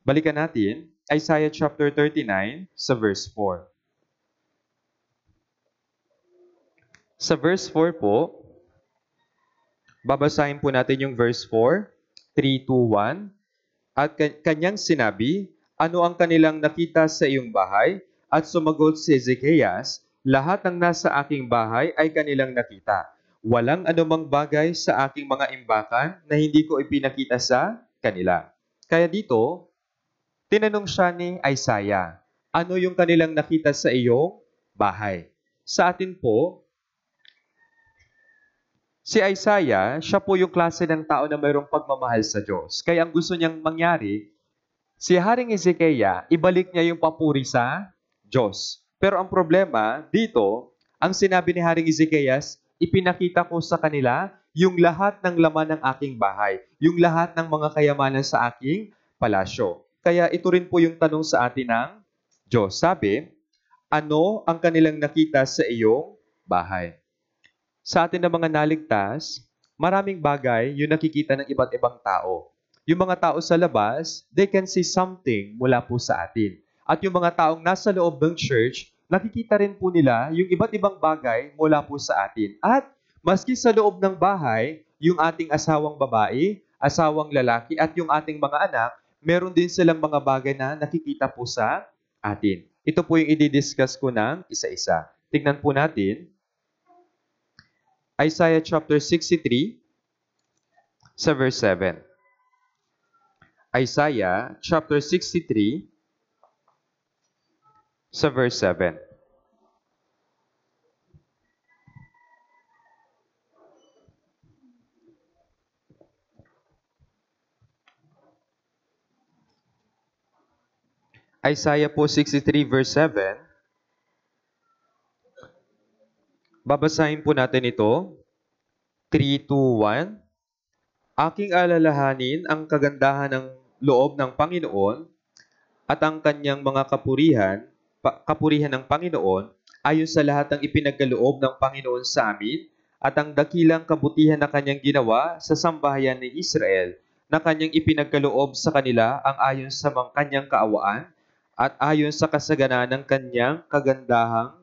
Balikan natin, Isaiah chapter 39 sa verse 4. Sa verse 4 po, babasahin po natin yung verse 4, 3, 2, 1. At kanyang sinabi, ano ang kanilang nakita sa iyong bahay? At sumagot si Ezekias, lahat ng nasa aking bahay ay kanilang nakita. Walang anumang bagay sa aking mga imbakan na hindi ko ipinakita sa kanila. Kaya dito, tinanong siya ni Isaiah, ano yung kanilang nakita sa iyong bahay? Sa atin po, si Isaiah, siya po yung klase ng tao na mayroong pagmamahal sa Diyos. Kaya ang gusto niyang mangyari, si Haring Hezekiah, ibalik niya yung papuri sa Diyos. Pero ang problema, dito, ang sinabi ni Haring Hezekiah, ipinakita ko sa kanila yung lahat ng laman ng aking bahay, yung lahat ng mga kayamanan sa aking palasyo. Kaya ito rin po yung tanong sa atin ng Diyos. Sabi, ano ang kanilang nakita sa iyong bahay? Sa atin na mga naligtas, maraming bagay yung nakikita ng iba't ibang tao. Yung mga tao sa labas, they can see something mula po sa atin. At yung mga taong nasa loob ng church, nakikita rin po nila yung iba't ibang bagay mula po sa atin. At maski sa loob ng bahay, yung ating asawang babae, asawang lalaki, at yung ating mga anak, meron din silang mga bagay na nakikita po sa atin. Ito po yung i-discuss ko ng isa-isa. Tignan po natin. Isaiah chapter 63 sa verse 7. Isaiah chapter 63 sa verse 7. Isaiah po 63 verse 7. Babasahin po natin ito. 3, 2, 1. Aking alalahanin ang kagandahan ng loob ng Panginoon at ang kanyang mga kapurihan ng Panginoon ayon sa lahat ng ipinagkaloob ng Panginoon sa amin at ang dakilang kabutihan na kanyang ginawa sa sambahayan ni Israel na kanyang ipinagkaloob sa kanila ang ayon sa kanyang kaawaan at ayon sa kasaganaan ng kanyang kagandahang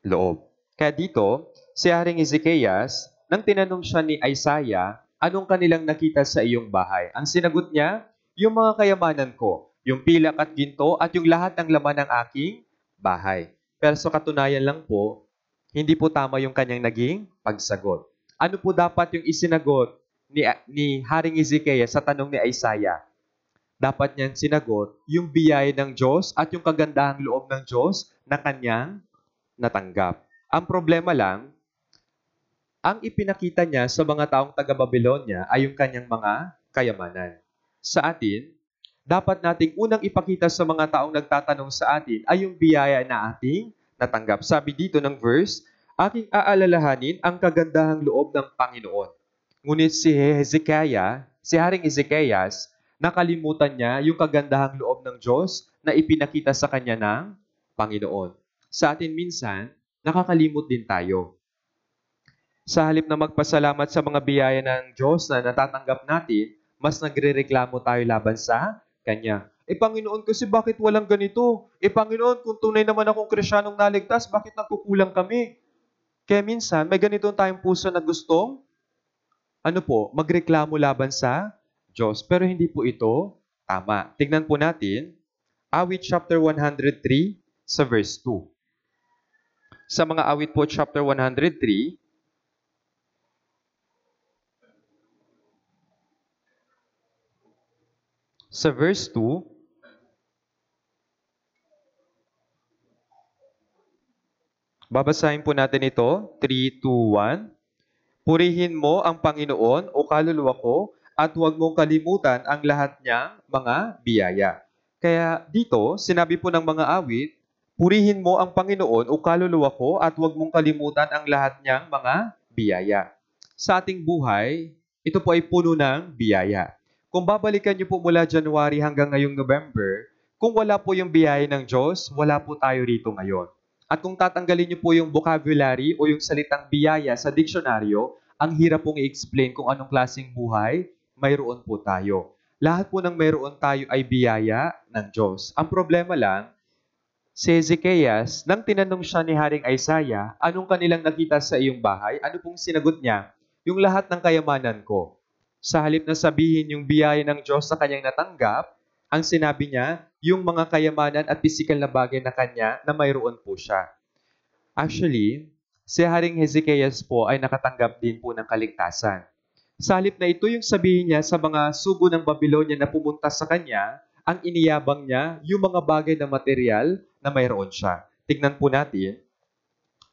loob. Kaya dito, si Haring Hezekias, nang tinanong siya ni Isaiah, anong kanilang nakita sa iyong bahay? Ang sinagot niya, yung mga kayamanan ko, yung pilak at ginto at yung lahat ng laman ng aking bahay. Pero sa katunayan lang po, hindi po tama yung kanyang naging pagsagot. Ano po dapat yung isinagot ni Haring Hezekias sa tanong ni Isaiah? Dapat niyan sinagot yung biyaya ng Diyos at yung kagandahang loob ng Diyos na kanyang natanggap. Ang problema lang, ang ipinakita niya sa mga taong taga-Babylonia ay yung kanyang mga kayamanan. Sa atin, dapat nating unang ipakita sa mga taong nagtatanong sa atin ay yung biyaya na ating natanggap. Sabi dito ng verse, aking aalalahanin ang kagandahang loob ng Panginoon. Ngunit si Haring Hezekias, nakalimutan niya yung kagandahang loob ng Diyos na ipinakita sa kanya ng Panginoon. Sa atin minsan, nakakalimot din tayo. Sa halip na magpasalamat sa mga biyaya ng Diyos na natatanggap natin, mas nagrereklamo tayo laban sa Kanya. Panginoon, kasi bakit walang ganito? Panginoon, kung tunay naman akong Kristiyanong naligtas, bakit nagkukulang kami? Kaya minsan, may ganito tayong puso na gustong, magreklamo laban sa Diyos. Pero hindi po ito tama. Tignan po natin, Awit chapter 103 sa verse 2. Sa mga awit po, chapter 103, sa verse 2, babasahin po natin ito, 3, 2, 1. Purihin mo ang Panginoon o kaluluwa ko at huwag mong kalimutan ang lahat niyang mga biyaya. Kaya dito, sinabi po ng mga awit, purihin mo ang Panginoon o kaluluwa ko at huwag mong kalimutan ang lahat niyang mga biyaya. Sa ating buhay, ito po ay puno ng biyaya. Kung babalikan niyo po mula January hanggang ngayong November, kung wala po yung biyaya ng Diyos, wala po tayo rito ngayon. At kung tatanggalin niyo po yung vocabulary o yung salitang biyaya sa diksyonaryo, ang hirap pong i-explain kung anong klaseng buhay mayroon po tayo. Lahat po ng mayroon tayo ay biyaya ng Diyos. Ang problema lang, si Hezekias, nang tinanong siya ni Haring Isaiah, anong kanilang nakita sa iyong bahay? Ano pong sinagot niya? Yung lahat ng kayamanan ko. Sa halip na sabihin yung biyaya ng Diyos sa kanyang natanggap, ang sinabi niya, yung mga kayamanan at pisikal na bagay na kanya na mayroon po siya. Actually, si Haring Hezekias po ay nakatanggap din po ng kaligtasan. Sa halip na ito yung sabihin niya sa mga sugo ng Babylonia na pumunta sa kanya, ang iniyabang niya yung mga bagay na material na mayroon siya. Tignan po natin,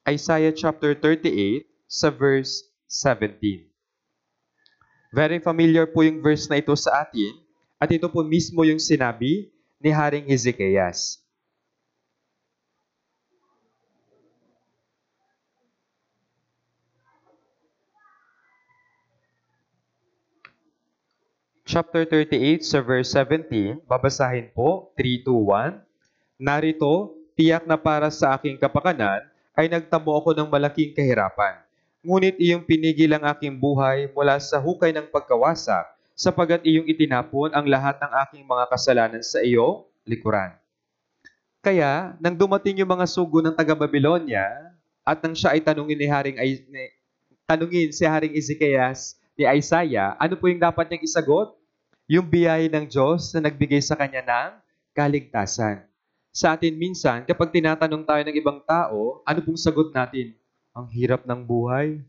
Isaiah chapter 38 sa verse 17. Very familiar po yung verse na ito sa atin at ito po mismo yung sinabi ni Haring Hezekias. Chapter 38 sa verse 17, babasahin po, 3, 2, 1. Narito, tiyak na para sa aking kapakanan ay nagtamo ako ng malaking kahirapan. Ngunit iyong pinigil ang aking buhay mula sa hukay ng pagkawasak, sapagat iyong itinapon ang lahat ng aking mga kasalanan sa iyong likuran. Kaya, nang dumating yung mga sugo ng taga-Babylonia, at nang siya ay tanungin si Haring Hezekias ni Isaiah, ano po yung dapat niyang isagot? Yung biyaya ng Diyos na nagbigay sa kanya ng kaligtasan. Sa atin minsan, kapag tinatanong tayo ng ibang tao, ano pong sagot natin? Ang hirap ng buhay.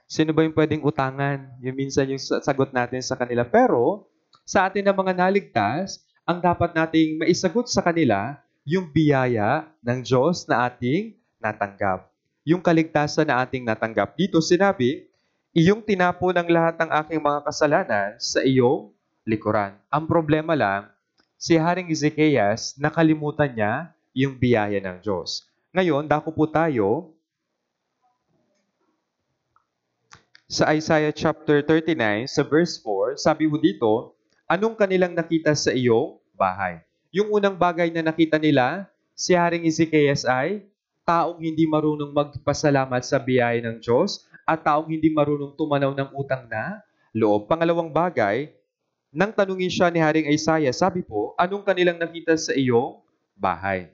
Sino ba yung pwedeng utangan? Yung minsan yung sagot natin sa kanila. Pero, sa atin na mga naligtas, ang dapat nating maisagot sa kanila, yung biyaya ng Diyos na ating natanggap. Yung kaligtasan na ating natanggap. Dito sinabi, iyong tinapon ang lahat ng aking mga kasalanan sa iyong likuran. Ang problema lang, si Haring Hezekias, nakalimutan niya yung biyaya ng Diyos. Ngayon, dako po tayo sa Isaiah chapter 39, sa verse 4, sabi mo dito, anong kanilang nakita sa iyong bahay? Yung unang bagay na nakita nila, si Haring Hezekias ay taong hindi marunong magpasalamat sa biyaya ng Diyos at taong hindi marunong tumanaw ng utang na loob. Pangalawang bagay, nang tanungin siya ni Haring Isaiah, sabi po, anong kanilang nakita sa iyong bahay?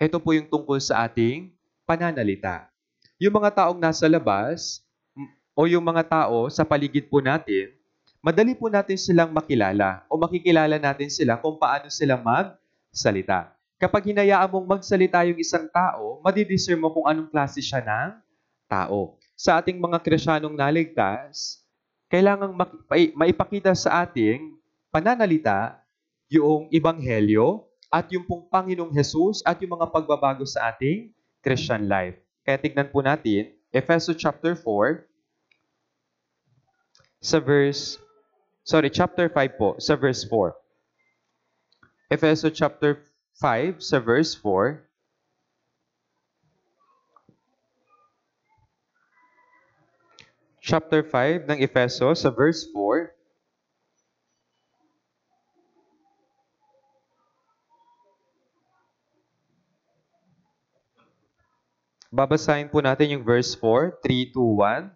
Ito po yung tungkol sa ating pananalita. Yung mga taong nasa labas o yung mga tao sa paligid po natin, madali po natin silang makilala o makikilala natin sila kung paano sila magsalita. Kapag hinayaan mong magsalita yung isang tao, madidiscern mo kung anong klase siya ng tao. Sa ating mga Kristiyanong naligtas, kailangang maipakita sa ating pananalita yung Ebanghelyo at yung pong Panginoong Jesus at yung mga pagbabago sa ating Christian life. Kaya tignan po natin, Efeso chapter 4, chapter 5 po, sa verse 4. Efeso chapter 5, sa verse 4. Chapter 5 ng Efeso, sa verse 4. Babasahin po natin yung verse 4, 3, 2, 1.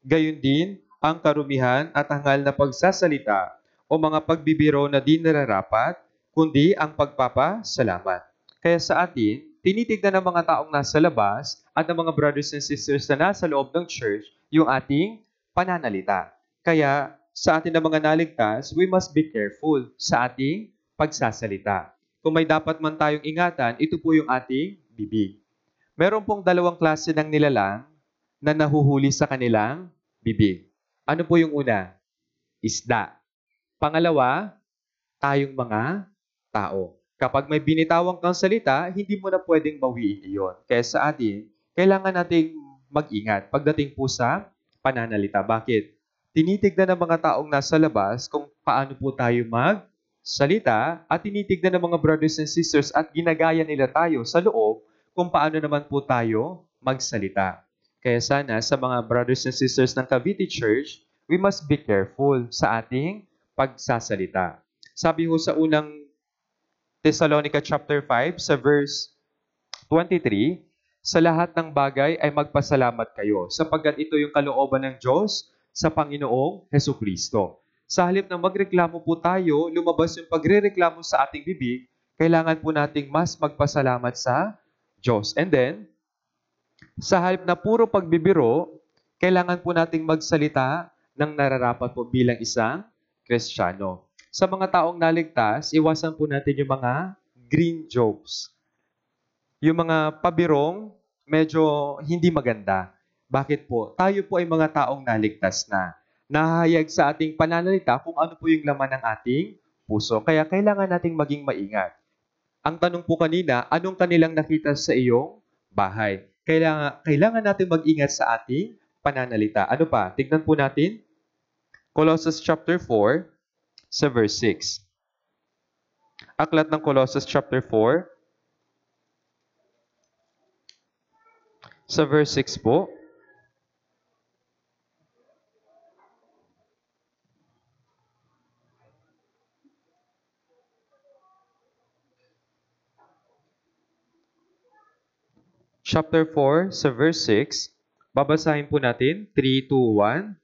Gayon din, ang karumihan at hangal na pagsasalita o mga pagbibiro na di nararapat, kundi ang pagpapasalamat. Kaya sa atin, tinitignan ng mga taong nasa labas at ng mga brothers and sisters na nasa loob ng church yung ating pananalita. Kaya sa atin na mga naligtas, we must be careful sa ating pagsasalita. Kung may dapat man tayong ingatan, ito po yung ating bibig. Meron pong dalawang klase ng nilalang na nahuhuli sa kanilang bibig. Ano po yung una? Isda. Pangalawa, tayong mga tao. Kapag may binitawang kang salita, hindi mo na pwedeng bawiin iyon. Kaya sa atin, kailangan nating mag-ingat pagdating po sa pananalita. Bakit? Tinitignan ng mga taong nasa labas kung paano po tayo magsalita at tinitignan ng mga brothers and sisters at ginagaya nila tayo sa loob kung paano naman po tayo magsalita. Kaya sana sa mga brothers and sisters ng Cavite Church, we must be careful sa ating pagsasalita. Sabi ho sa unang Thessalonica chapter 5 sa verse 23, sa lahat ng bagay ay magpasalamat kayo sapagkat ito yung kalooban ng Diyos sa Panginoong Hesukristo. Sa halip na magreklamo po tayo, lumabas yung pagrereklamo sa ating bibig, kailangan po nating mas magpasalamat sa Diyos. And then, sa halip na puro pagbibiro, kailangan po nating magsalita ng nararapat po bilang isang Kristiyano. Sa mga taong naligtas, iwasan po natin yung mga green jokes. Yung mga pabirong medyo hindi maganda. Bakit po? Tayo po ay mga taong naligtas na. Nahahayag sa ating pananalita kung ano po yung laman ng ating puso. Kaya kailangan nating maging maingat. Ang tanong po kanina, anong kanilang nakita sa iyong bahay? Kailangan natin mag-ingat sa ating pananalita. Ano pa? Tignan po natin. Colossus chapter 4 sa verse 6. Aklat ng Colossus chapter 4 sa verse 6 po. Chapter 4 sa verse 6. Babasahin po natin. 3, 2, 1.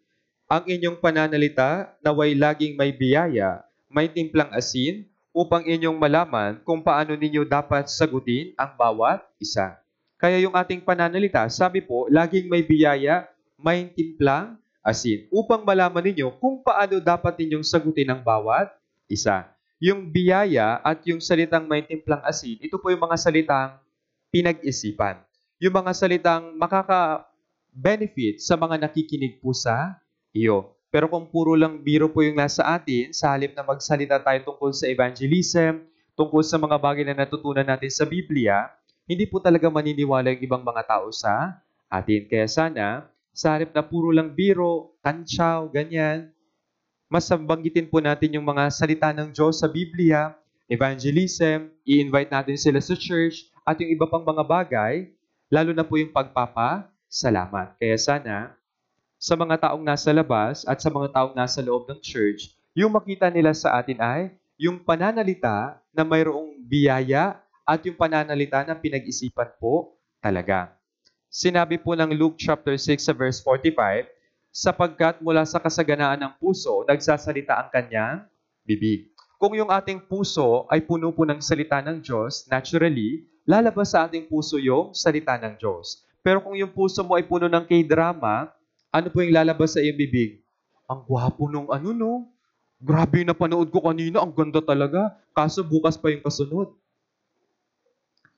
Ang inyong pananalita naway laging may biyaya, may timplang asin, upang inyong malaman kung paano ninyo dapat sagutin ang bawat isa. Kaya yung ating pananalita, sabi po, laging may biyaya, may timplang asin, upang malaman ninyo kung paano dapat ninyong sagutin ang bawat isa. Yung biyaya at yung salitang may timplang asin, ito po yung mga salitang pinag-isipan. Yung mga salitang makaka-benefit sa mga nakikinig po sa iyo. Pero kung puro lang biro po yung nasa atin, sa halip na magsalita tayo tungkol sa evangelism, tungkol sa mga bagay na natutunan natin sa Biblia, hindi po talaga maniniwala yung ibang mga tao sa atin. Kaya sana, sa halip na puro lang biro, tansyaw, ganyan, mas banggitin po natin yung mga salita ng Diyos sa Biblia, evangelism, i-invite natin sila sa church, at yung iba pang mga bagay, lalo na po yung pagpapasalamat. Kaya sana, sa mga taong nasa labas at sa mga taong nasa loob ng church, yung makita nila sa atin ay yung pananalita na mayroong biyaya at yung pananalita na pinag-isipan po talaga. Sinabi po ng Luke chapter 6 sa verse 45, sapagkat mula sa kasaganaan ng puso, nagsasalita ang kanyang bibig. Kung yung ating puso ay puno po ng salita ng Diyos, naturally, lalabas sa ating puso yung salita ng Diyos. Pero kung yung puso mo ay puno ng K-drama, ano po yung lalabas sa iyong bibig? Ang gwapo nung ano, no? Grabe yung napanood ko kanina, ang ganda talaga. Kaso bukas pa yung kasunod.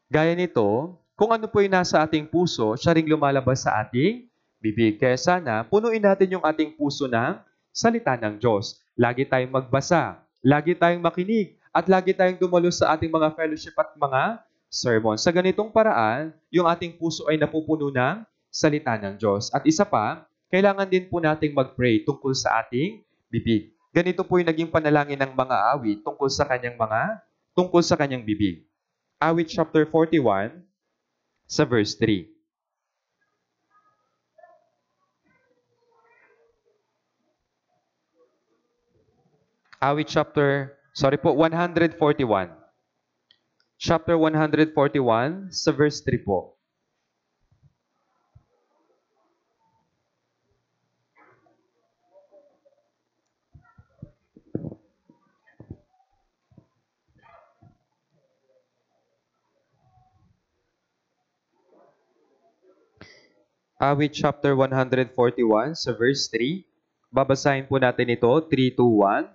Gaya nito, kung ano po yung nasa ating puso, siya ring lumalabas sa ating bibig. Kaya sana, punuin natin yung ating puso ng salita ng Diyos. Lagi tayong magbasa, lagi tayong makinig, at lagi tayong dumalo sa ating mga fellowship at mga sermon. Sa ganitong paraan, yung ating puso ay napupuno ng salita ng Diyos. At isa pa, kailangan din po nating mag-pray tungkol sa ating bibig. Ganito po yung naging panalangin ng mga awit tungkol sa kanyang bibig. Awit chapter 41 sa verse 3. Awit 141. Chapter 141 sa verse 3 po. Awit chapter 141 sa verse 3. Babasahin po natin ito, 3, 2, 1.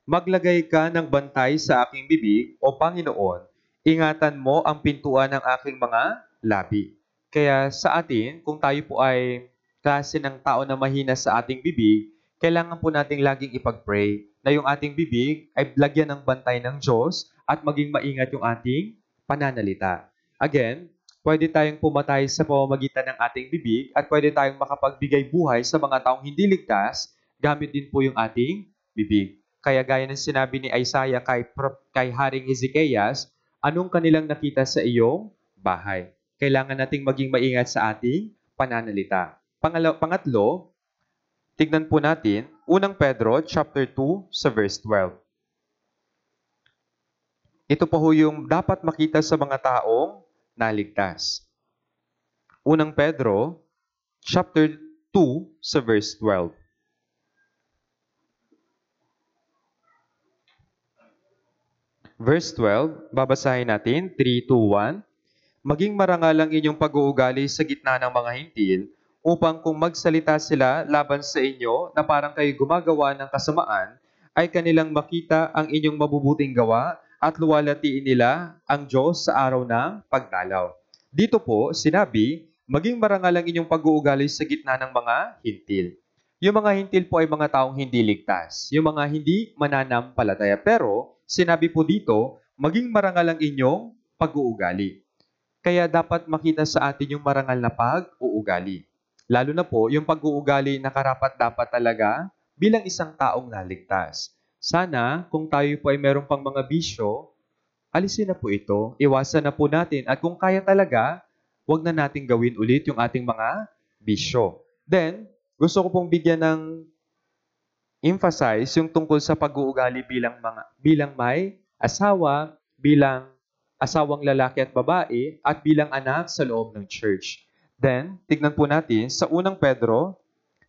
Maglagay ka ng bantay sa aking bibig, o Panginoon, ingatan mo ang pintuan ng aking mga labi. Kaya sa atin, kung tayo po ay klase ng tao na mahina sa ating bibig, kailangan po nating laging ipag-pray na yung ating bibig ay lagyan ng bantay ng Diyos at maging maingat yung ating pananalita. Again, pwede tayong pumatay sa pamamagitan ng ating bibig at pwede tayong makapagbigay buhay sa mga taong hindi ligtas gamit din po yung ating bibig. Kaya gaya ng sinabi ni Isaiah kay Haring Hezekias, anong kanilang nakita sa iyong bahay? Kailangan nating maging maingat sa ating pananalita. Pangatlo, tignan po natin, 1 Pedro chapter 2 sa verse 12. Ito po yung dapat makita sa mga taong naligtas. 1 Pedro chapter 2 sa verse 12. Verse 12, babasahin natin, 3, 2, 1. Maging marangal ang inyong pag-uugali sa gitna ng mga hintil, upang kung magsalita sila laban sa inyo na parang kayo gumagawa ng kasamaan, ay kanilang makita ang inyong mabubuting gawa at luwalhatiin nila ang Diyos sa araw ng pagdalaw. Dito po, sinabi, maging marangal ang inyong pag-uugali sa gitna ng mga hintil. Yung mga hintil po ay mga taong hindi ligtas, yung mga hindi mananampalataya. Pero, sinabi po dito, maging marangal ang inyong pag-uugali. Kaya dapat makita sa atin yung marangal na pag-uugali. Lalo na po, yung pag-uugali na karapat-dapat talaga bilang isang taong naligtas. Sana, kung tayo po ay meron pang mga bisyo, alisin na po ito, iwasan na po natin, at kung kaya talaga, wag na nating gawin ulit yung ating mga bisyo. Then, gusto ko pong bigyan ng emphasize yung tungkol sa pag-uugali bilang may asawa, bilang asawang lalaki at babae, at bilang anak sa loob ng church. Then, tignan po natin sa unang Pedro,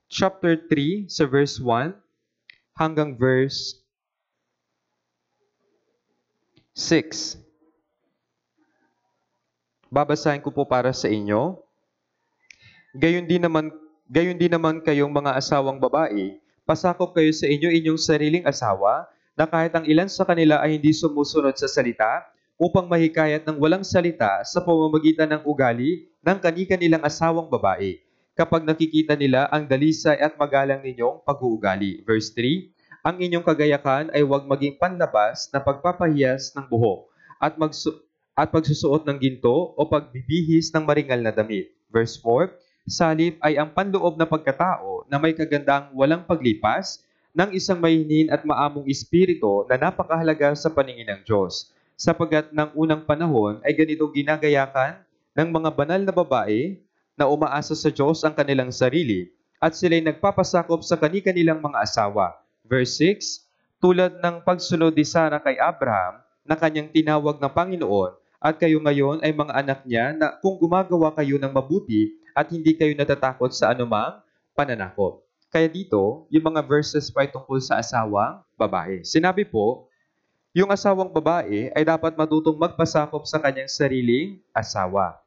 chapter 3, sa verse 1 hanggang verse 6. Babasahin ko po para sa inyo. Gayon din naman kayong mga asawang babae, pasakop kayo sa inyong sariling asawa, na kahit ang ilan sa kanila ay hindi sumusunod sa salita, upang mahikayat ng walang salita sa pamamagitan ng ugali ng kani-kanilang asawang babae, kapag nakikita nila ang dalisay at magalang ninyong pag-uugali. Verse 3, ang inyong kagayakan ay huwag maging panlabas na pagpapahiyas ng buhok at pagsusuot ng ginto o pagbibihis ng maringal na damit. Verse 4, salip ay ang panloob na pagkatao na may kagandang walang paglipas ng isang mahinin at maamong espiritu na napakahalaga sa paningin ng Diyos. Sapagat ng unang panahon ay ganitong ginagayakan ng mga banal na babae na umaasa sa Diyos ang kanilang sarili at sila'y nagpapasakop sa kani-kanilang mga asawa. Verse 6, tulad ng pagsunod ni Sarah kay Abraham na kanyang tinawag ng Panginoon, at kayo ngayon ay mga anak niya na kung gumagawa kayo ng mabuti at hindi kayo natatakot sa anumang pananakot. Kaya dito, yung mga verses pa ay tungkol sa asawang babae. Sinabi po, yung asawang babae ay dapat matutong magpasakop sa kanyang sariling asawa.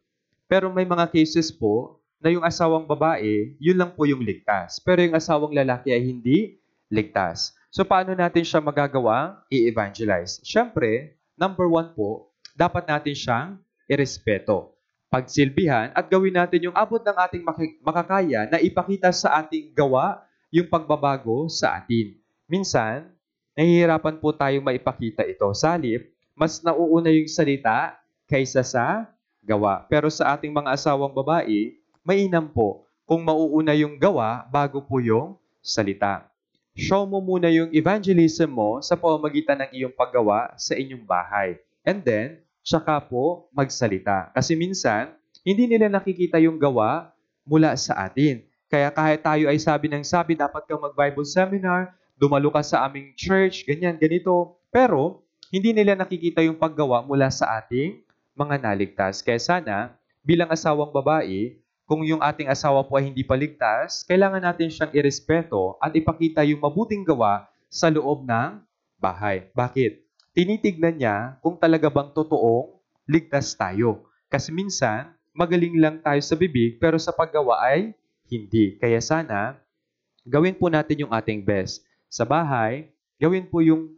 Pero may mga cases po na yung asawang babae, yun lang po yung ligtas. Pero yung asawang lalaki ay hindi ligtas. So paano natin siya magagawang i-evangelize? Siyempre, number 1 po, dapat natin siyang irespeto, pagsilbihan, at gawin natin yung abot ng ating makakaya na ipakita sa ating gawa yung pagbabago sa atin. Minsan, nahihirapan po tayong maipakita ito. Sa halip, mas nauuna yung salita kaysa sa gawa. Pero sa ating mga asawang babae, mainam po kung mauuna yung gawa bago po yung salita. Show mo muna yung evangelism mo sa pamamagitan ng iyong paggawa sa inyong bahay. And then, tsaka po magsalita. Kasi minsan, hindi nila nakikita yung gawa mula sa atin. Kaya kahit tayo ay sabi ng sabi, dapat kang mag-Bible seminar, dumalo ka sa aming church, ganyan, ganito. Pero, hindi nila nakikita yung paggawa mula sa ating mga naligtas. Kaya sana, bilang asawang babae, kung yung ating asawa po ay hindi paligtas, kailangan natin siyang irespeto at ipakita yung mabuting gawa sa loob ng bahay. Bakit? Tinitignan niya kung talaga bang totoong ligtas tayo. Kasi minsan, magaling lang tayo sa bibig, pero sa paggawa ay hindi. Kaya sana, gawin po natin yung ating best. Sa bahay, gawin po yung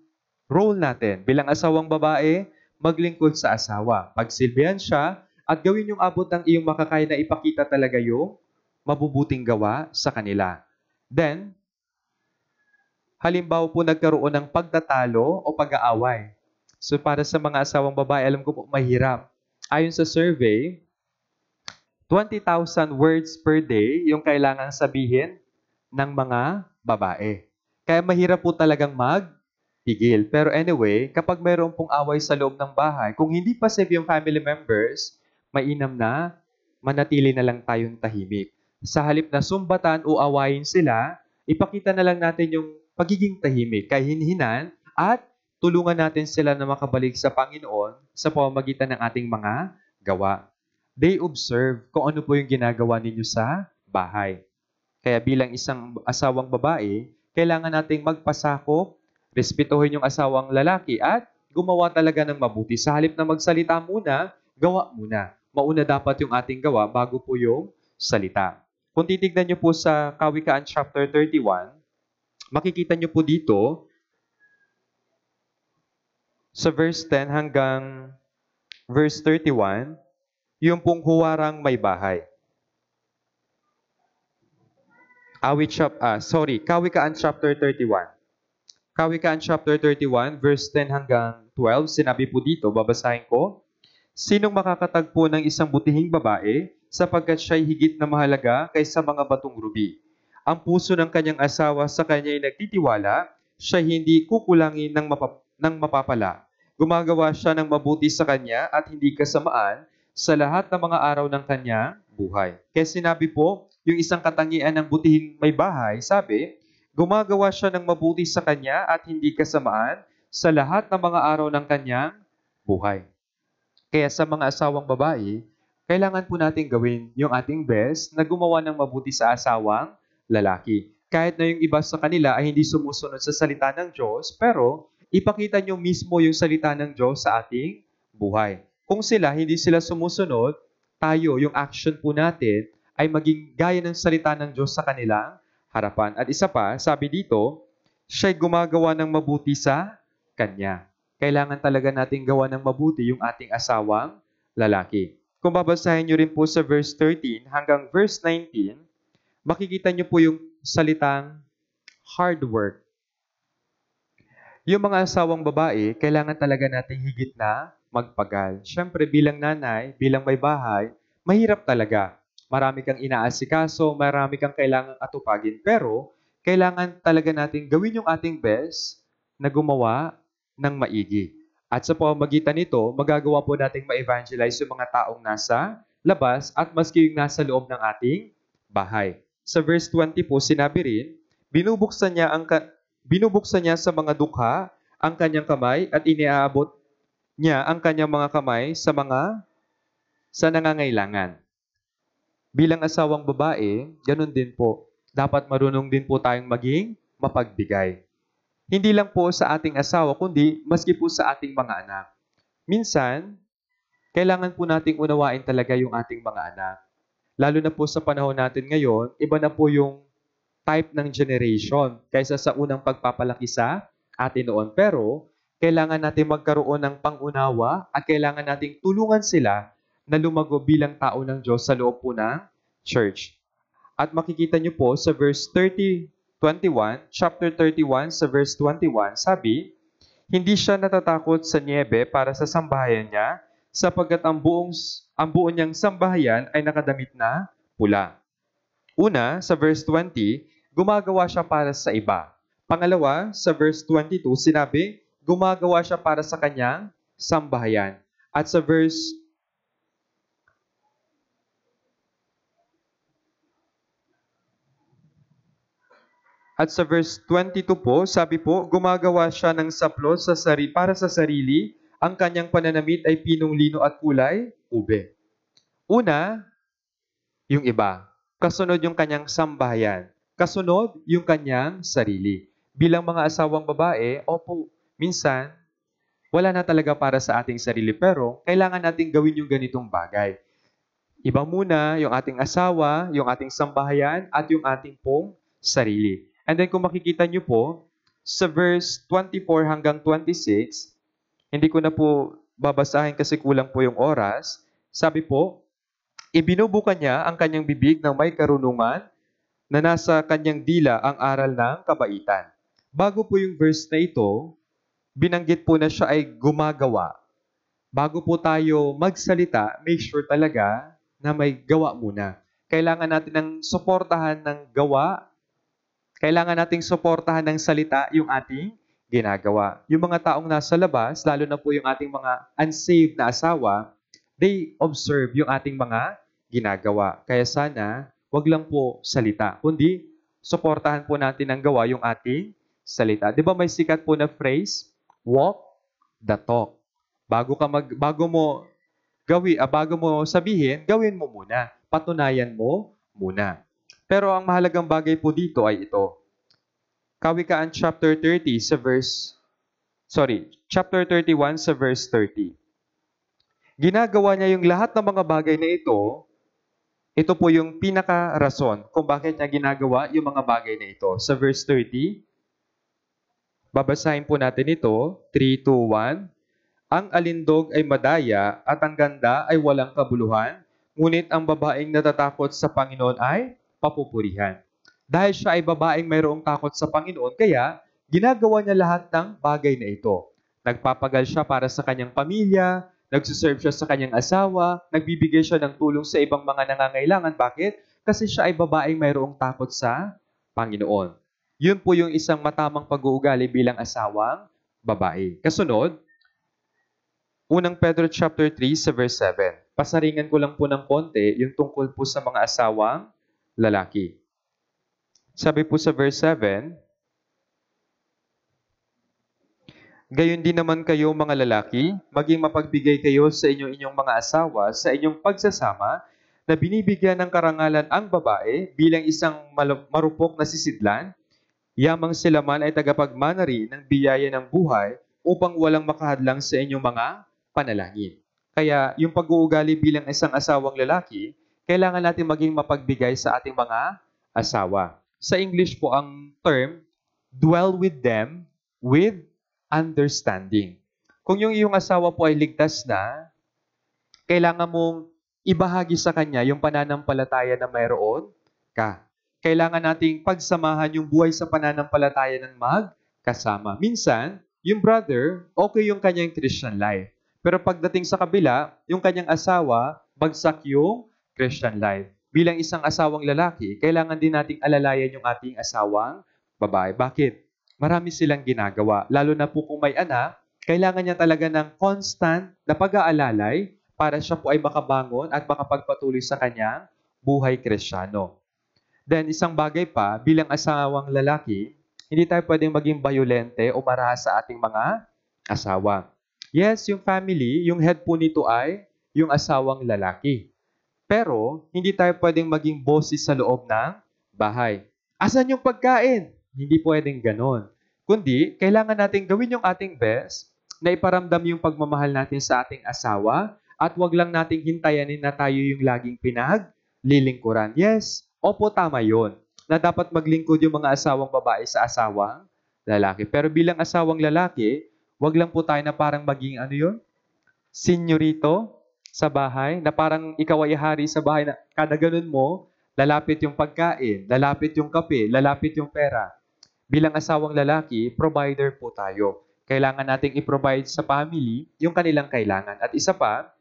role natin. Bilang asawang babae, maglingkod sa asawa. Pagsilbihan siya at gawin yung abot ng iyong makakaya na ipakita talaga yung mabubuting gawa sa kanila. Then, halimbawa po nagkaroon ng pagtatalo o pag-aaway. So para sa mga asawang babae, alam ko po mahirap. Ayon sa survey, 20,000 words per day yung kailangan sabihin ng mga babae. Kaya mahirap po talagang magpigil. Pero anyway, kapag mayroon pong away sa loob ng bahay, kung hindi pa safe yung family members, mainam na manatili na lang tayong tahimik. Sa halip na sumbatan o awayin sila, ipakita na lang natin yung pagiging tahimik, kahinhinan, at tulungan natin sila na makabalik sa Panginoon sa pamamagitan ng ating mga gawa. They observe kung ano po yung ginagawa ninyo sa bahay. Kaya bilang isang asawang babae, kailangan nating magpasakop, respetuhin yung asawang lalaki, at gumawa talaga ng mabuti. Sa halip na magsalita muna, gawa muna. Mauna dapat yung ating gawa bago po yung salita. Kung titignan niyo po sa Kawikaan chapter 31, makikita niyo po dito sa verse 10 hanggang verse 31, yung pong huwarang may bahay. Kawikaan chapter 31. Kawikaan chapter 31, verse 10 hanggang 12, sinabi po dito, babasahin ko, "Sinong makakatagpo ng isang butihing babae, sapagkat siya'y higit na mahalaga kaysa mga batong rubi? Ang puso ng kanyang asawa sa kanya'y nagtitiwala, siya hindi kukulangin ng mapapala. Gumagawa siya ng mabuti sa kanya at hindi kasamaan sa lahat ng mga araw ng kanyang buhay." Kaya sinabi po, yung isang katangian ng butihing may bahay, sabi, gumagawa siya ng mabuti sa kanya at hindi kasamaan sa lahat ng mga araw ng kanyang buhay. Kaya sa mga asawang babae, kailangan po natin gawin yung ating best na gumawa ng mabuti sa asawang lalaki. Kahit na yung iba sa kanila ay hindi sumusunod sa salita ng Diyos, pero ipakita nyo mismo yung salita ng Diyos sa ating buhay. Kung hindi sila sumusunod, tayo, yung action po natin, ay maging gaya ng salita ng Diyos sa kanilang harapan. At isa pa, sabi dito, siya'y gumagawa ng mabuti sa kanya. Kailangan talaga natin gawa ng mabuti yung ating asawang lalaki. Kung babasahin nyo rin po sa verse 13 hanggang verse 19, makikita nyo po yung salitang hard work. Yung mga asawang babae, kailangan talaga natin higit na magpagal. Siyempre, bilang nanay, bilang may bahay, mahirap talaga. Marami kang inaasikaso, marami kang kailangang atupagin. Pero, kailangan talaga natin gawin yung ating best na gumawa ng maigi. At sa pamamagitan nito, magagawa po nating ma-evangelize yung mga taong nasa labas at maski yung nasa loob ng ating bahay. Sa verse 20 po, sinabi rin, binubuksan niya sa mga dukha ang kanyang kamay at iniaabot niya ang kanyang mga kamay sa nangangailangan. Bilang asawang babae, ganun din po. Dapat marunong din po tayong maging mapagbigay. Hindi lang po sa ating asawa, kundi maski po sa ating mga anak. Minsan, kailangan po nating unawain talaga yung ating mga anak. Lalo na po sa panahon natin ngayon, iba na po yung type ng generation kaysa sa unang pagpapalaki sa atin noon. Pero, kailangan natin magkaroon ng pangunawa at kailangan nating tulungan sila na lumago bilang tao ng Diyos sa loob po ng church. At makikita niyo po sa verse 21, chapter 31 sa verse 21, sabi, hindi siya natatakot sa niebe para sa sambahayan niya, sapagkat ang buo niyang sambahayan ay nakadamit na pula. Una, sa verse 20, gumagawa siya para sa iba. Pangalawa, sa verse 22, sinabi, gumagawa siya para sa kanyang sambahayan. At sa verse 22 po, sabi po, gumagawa siya ng saplo para sa sarili, ang kanyang pananamit ay pinong lino at kulay ube. Una, yung iba. Kasunod yung kanyang sambahayan. Kasunod yung kanyang sarili. Bilang mga asawang babae, opo, minsan, wala na talaga para sa ating sarili, pero kailangan natin gawin yung ganitong bagay. Iba muna yung ating asawa, yung ating sambahayan, at yung ating pong sarili. And then kung makikita nyo po, sa verse 24 hanggang 26, hindi ko na po babasahin kasi kulang po yung oras. Sabi po, ibinubukan niya ang kanyang bibig ng may karunungan na nasa kanyang dila ang aral ng kabaitan. Bago po yung verse na ito, binanggit po na siya ay gumagawa. Bago po tayo magsalita, make sure talaga na may gawa muna. Kailangan natin ng suportahan ng gawa. Kailangan nating suportahan ng salita yung ating ginagawa. Yung mga taong nasa labas, lalo na po yung ating mga unsaved na asawa, they observe yung ating mga ginagawa. Kaya sana, wag lang po salita, kundi suportahan po natin ng gawa yung ating salita. Di ba may sikat po na phrase? Walk the talk. Bago mo sabihin, gawin mo muna. Patunayan mo muna. Pero ang mahalagang bagay po dito ay ito. Kawikaan chapter 31 sa verse 30. Ginagawa niya yung lahat ng mga bagay na ito Ito po yung pinaka-rason kung bakit niya ginagawa yung mga bagay na ito. Sa verse 30, babasahin po natin ito, 3, 2, 1. Ang alindog ay madaya at ang ganda ay walang kabuluhan, ngunit ang babaeng natatakot sa Panginoon ay papupurihan. Dahil siya ay babaeng mayroong takot sa Panginoon, kaya ginagawa niya lahat ng bagay na ito. Nagpapagal siya para sa kanyang pamilya, nagsiserve siya sa kanyang asawa, nagbibigay siya ng tulong sa ibang mga nangangailangan. Bakit? Kasi siya ay babaeng mayroong takot sa Panginoon. Yun po yung isang matamang pag-uugali bilang asawang babae. Kasunod, unang Pedro chapter 3 sa verse 7. Pasaringan ko lang po ng konti yung tungkol po sa mga asawang lalaki. Sabi po sa verse 7, gayon din naman kayo mga lalaki, maging mapagbigay kayo sa inyong mga asawa sa inyong pagsasama na binibigyan ng karangalan ang babae bilang isang marupok na sisidlan, yamang sila man ay tagapagmana rin ng biyaya ng buhay upang walang makahadlang sa inyong mga panalangin. Kaya yung pag-uugali bilang isang asawang lalaki, kailangan natin maging mapagbigay sa ating mga asawa. Sa English po ang term, dwell with them with understanding. Kung yung iyong asawa po ay ligtas na, kailangan mong ibahagi sa kanya yung pananampalataya na mayroon ka. Kailangan nating pagsamahan yung buhay sa pananampalataya ng magkasama. Minsan, yung brother, okay yung kanyang Christian life. Pero pagdating sa kabila, yung kanyang asawa, bagsak yung Christian life. Bilang isang asawang lalaki, kailangan din nating alalayan yung ating asawang babae. Bakit? Marami silang ginagawa. Lalo na po kung may anak, kailangan niya talaga ng constant na pag-aalalay para siya po ay makabangon at makapagpatuloy sa kanyang buhay Kristiyano. Then, isang bagay pa, bilang asawang lalaki, hindi tayo pwedeng maging bayolente o marahas sa ating mga asawa. Yes, yung family, yung head po nito ay yung asawang lalaki. Pero, hindi tayo pwedeng maging bosses sa loob ng bahay. Asan yung pagkain? Hindi pwedeng ganon. Kundi, kailangan natin gawin yung ating best na iparamdam yung pagmamahal natin sa ating asawa at wag lang nating hintayanin na tayo yung laging pinaglilingkuran. Yes, opo, tama yun. Na dapat maglingkod yung mga asawang babae sa asawang lalaki. Pero bilang asawang lalaki, wag lang po tayo na parang maging senyorito sa bahay, na parang ikaw ay hari sa bahay na kada ganun mo, lalapit yung pagkain, lalapit yung kape, lalapit yung pera. Bilang asawang lalaki, provider po tayo. Kailangan nating i-provide sa family yung kanilang kailangan. At isa pa,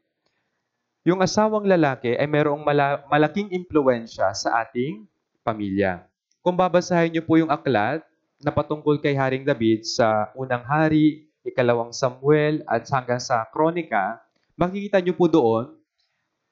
yung asawang lalaki ay mayroong malaking impluensya sa ating pamilya. Kung babasahin niyo po yung aklat na patungkol kay Haring David sa Unang Hari, Ikalawang Samuel at hanggang sa Kronika, makikita niyo po doon,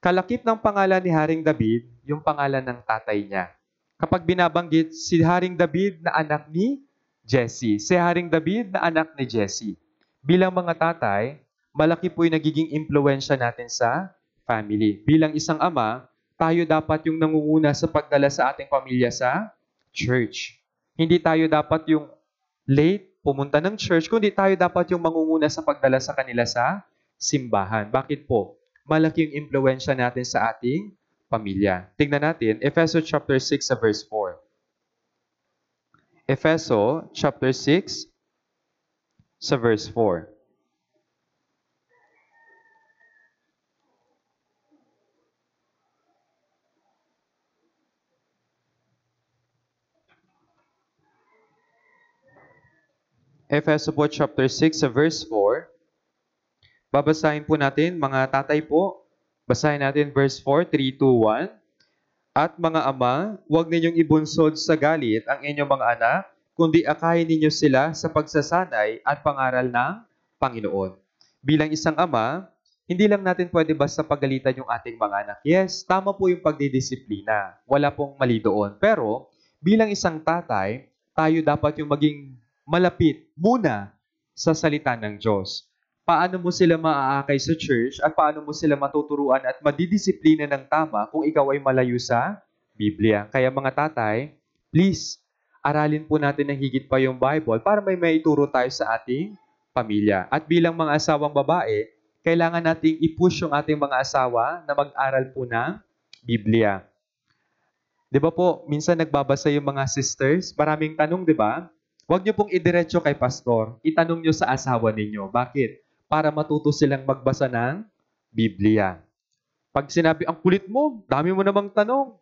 kalakip ng pangalan ni Haring David, yung pangalan ng tatay niya. Kapag binabanggit si Haring David na anak ni Jesse, si Haring David na anak ni Jesse. Bilang mga tatay, malaki po yung nagiging impluensya natin sa family. Bilang isang ama, tayo dapat yung nangunguna sa pagdala sa ating pamilya sa church. Hindi tayo dapat yung late pumunta ng church, kundi tayo dapat yung mangunguna sa pagdala sa kanila sa simbahan. Bakit po? Malaki yung impluensya natin sa ating pamilya. Tingnan natin, Efeso chapter 6 sa verse 4. Efeso chapter 6 sa verse 4. Efeso po chapter 6 sa verse 4. Babasahin po natin, mga tatay po. Basahin natin verse 4, 3, 2, 1. At mga ama, huwag ninyong ibunsod sa galit ang inyong mga anak, kundi akayin ninyo sila sa pagsasanay at pangaral ng Panginoon. Bilang isang ama, hindi lang natin pwede basta pagalitan yung ating mga anak. Yes, tama po yung pagdidisiplina. Wala pong mali doon. Pero, bilang isang tatay, tayo dapat yung maging malapit muna sa salita ng Diyos. Paano mo sila maaakay sa church at paano mo sila matuturuan at madidisiplina ng tama kung ikaw ay malayo sa Biblia. Kaya mga tatay, please, aralin po natin ng higit pa yung Bible para may maituro tayo sa ating pamilya. At bilang mga asawang babae, kailangan nating i-push yung ating mga asawa na mag-aral po ng Biblia. Di ba po, minsan nagbabasa yung mga sisters, maraming tanong, di ba? Huwag niyo pong idiretso kay pastor. Itanong niyo sa asawa ninyo. Bakit? Para matuto silang magbasa ng Biblia. Pag sinabi, ang kulit mo, dami mo namang tanong.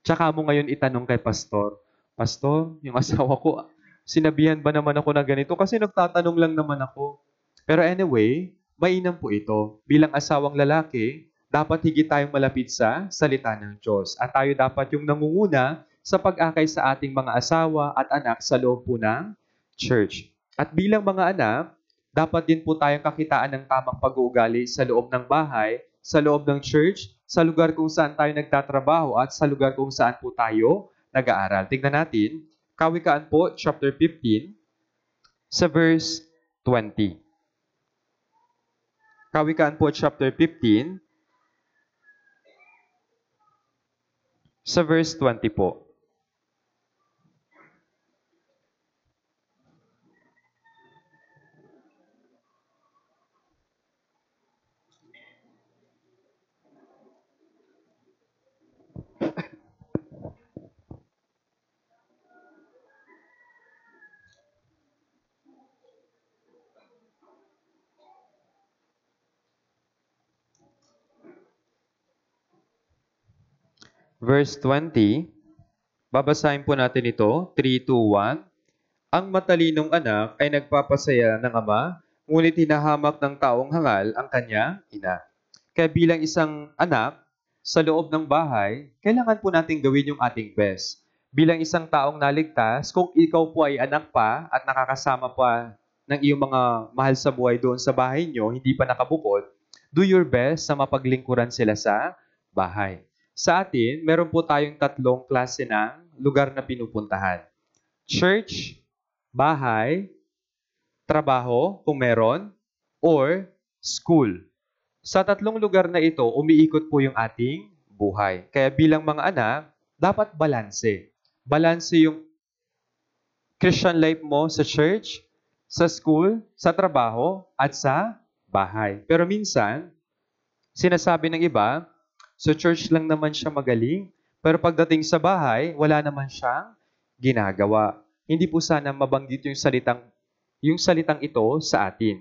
Tsaka mo ngayon itanong kay pastor, Pastor, yung asawa ko, sinabihan ba naman ako na ganito? Kasi nagtatanong lang naman ako. Pero anyway, mainam po ito. Bilang asawang lalaki, dapat higit tayong malapit sa salita ng Diyos. At tayo dapat yung nangunguna sa pag-akay sa ating mga asawa at anak sa loob po ng church. At bilang mga anak, dapat din po tayong kakitaan ng tamang pag-uugali sa loob ng bahay, sa loob ng church, sa lugar kung saan tayo nagtatrabaho at sa lugar kung saan po tayo nag-aaral. Tingnan natin, Kawikaan po, chapter 15, sa verse 20. Kawikaan po, chapter 15, sa verse 20 po. Verse 20, babasahin po natin ito, 3, 2, 1. Ang matalinong anak ay nagpapasaya ng ama, ngunit hinahamak ng taong hangal ang kanyang ina. Kaya bilang isang anak, sa loob ng bahay, kailangan po natin gawin yung ating best. Bilang isang taong naligtas, kung ikaw po ay anak pa at nakakasama pa ng iyong mga mahal sa buhay doon sa bahay nyo, hindi pa nakabukod, do your best na mapaglingkuran sila sa bahay. Sa atin, meron po tayong tatlong klase ng lugar na pinupuntahan. Church, bahay, trabaho, kung meron, or school. Sa tatlong lugar na ito, umiikot po yung ating buhay. Kaya bilang mga anak, dapat balanse. Balanse yung Christian life mo sa church, sa school, sa trabaho, at sa bahay. Pero minsan, sinasabi ng iba, sa church lang naman siya magaling, pero pagdating sa bahay, wala naman siyang ginagawa. Hindi po sana mabanggit yung salitang ito sa atin.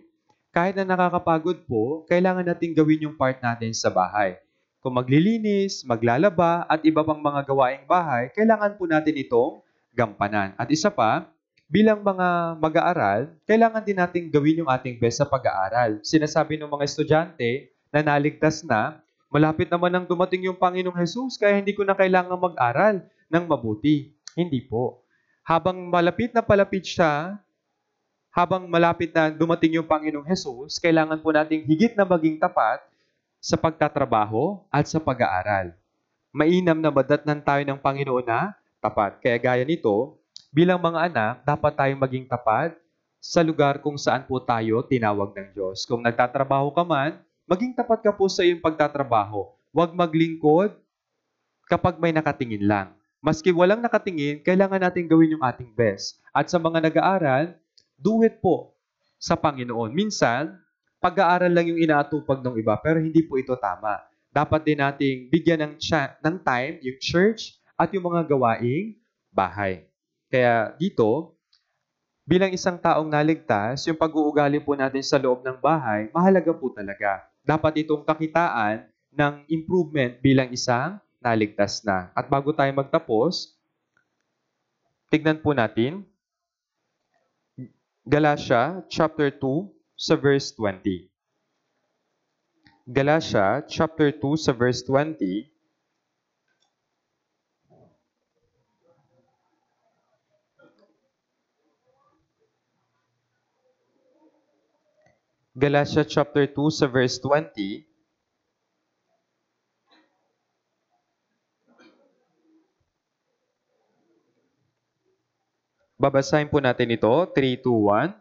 Kahit na nakakapagod po, kailangan natin gawin yung part natin sa bahay. Kung maglilinis, maglalaba, at iba pang mga gawaing bahay, kailangan po natin itong gampanan. At isa pa, bilang mga mag-aaral, kailangan din natin gawin yung ating best sa pag-aaral. Sinasabi ng mga estudyante na naligtas na, malapit naman nang dumating yung Panginoong Jesus, kaya hindi ko na kailangan mag-aral ng mabuti. Hindi po. Habang malapit na dumating yung Panginoong Jesus, kailangan po nating higit na maging tapat sa pagtatrabaho at sa pag-aaral. Mainam na madatnan tayo ng Panginoon na tapat. Kaya gaya nito, bilang mga anak, dapat tayong maging tapat sa lugar kung saan po tayo tinawag ng Diyos. Kung nagtatrabaho ka man, maging tapat ka po sa iyong pagtatrabaho. Huwag maglingkod kapag may nakatingin lang. Maski walang nakatingin, kailangan natin gawin yung ating best. At sa mga nag-aaral, do it po sa Panginoon. Minsan, pag-aaral lang yung inaatupag ng iba, pero hindi po ito tama. Dapat din nating bigyan ng time yung church at yung mga gawaing bahay. Kaya dito, bilang isang taong naligtas, yung pag-uugali po natin sa loob ng bahay, mahalaga po talaga. Dapat itong kakitaan ng improvement bilang isang naligtas na. At bago tayo magtapos, tignan po natin Galatia chapter 2 sa verse 20. Galatia chapter 2 sa verse 20. Galatia chapter 2 sa verse 20. Babasahin po natin ito, 3, 2, 1.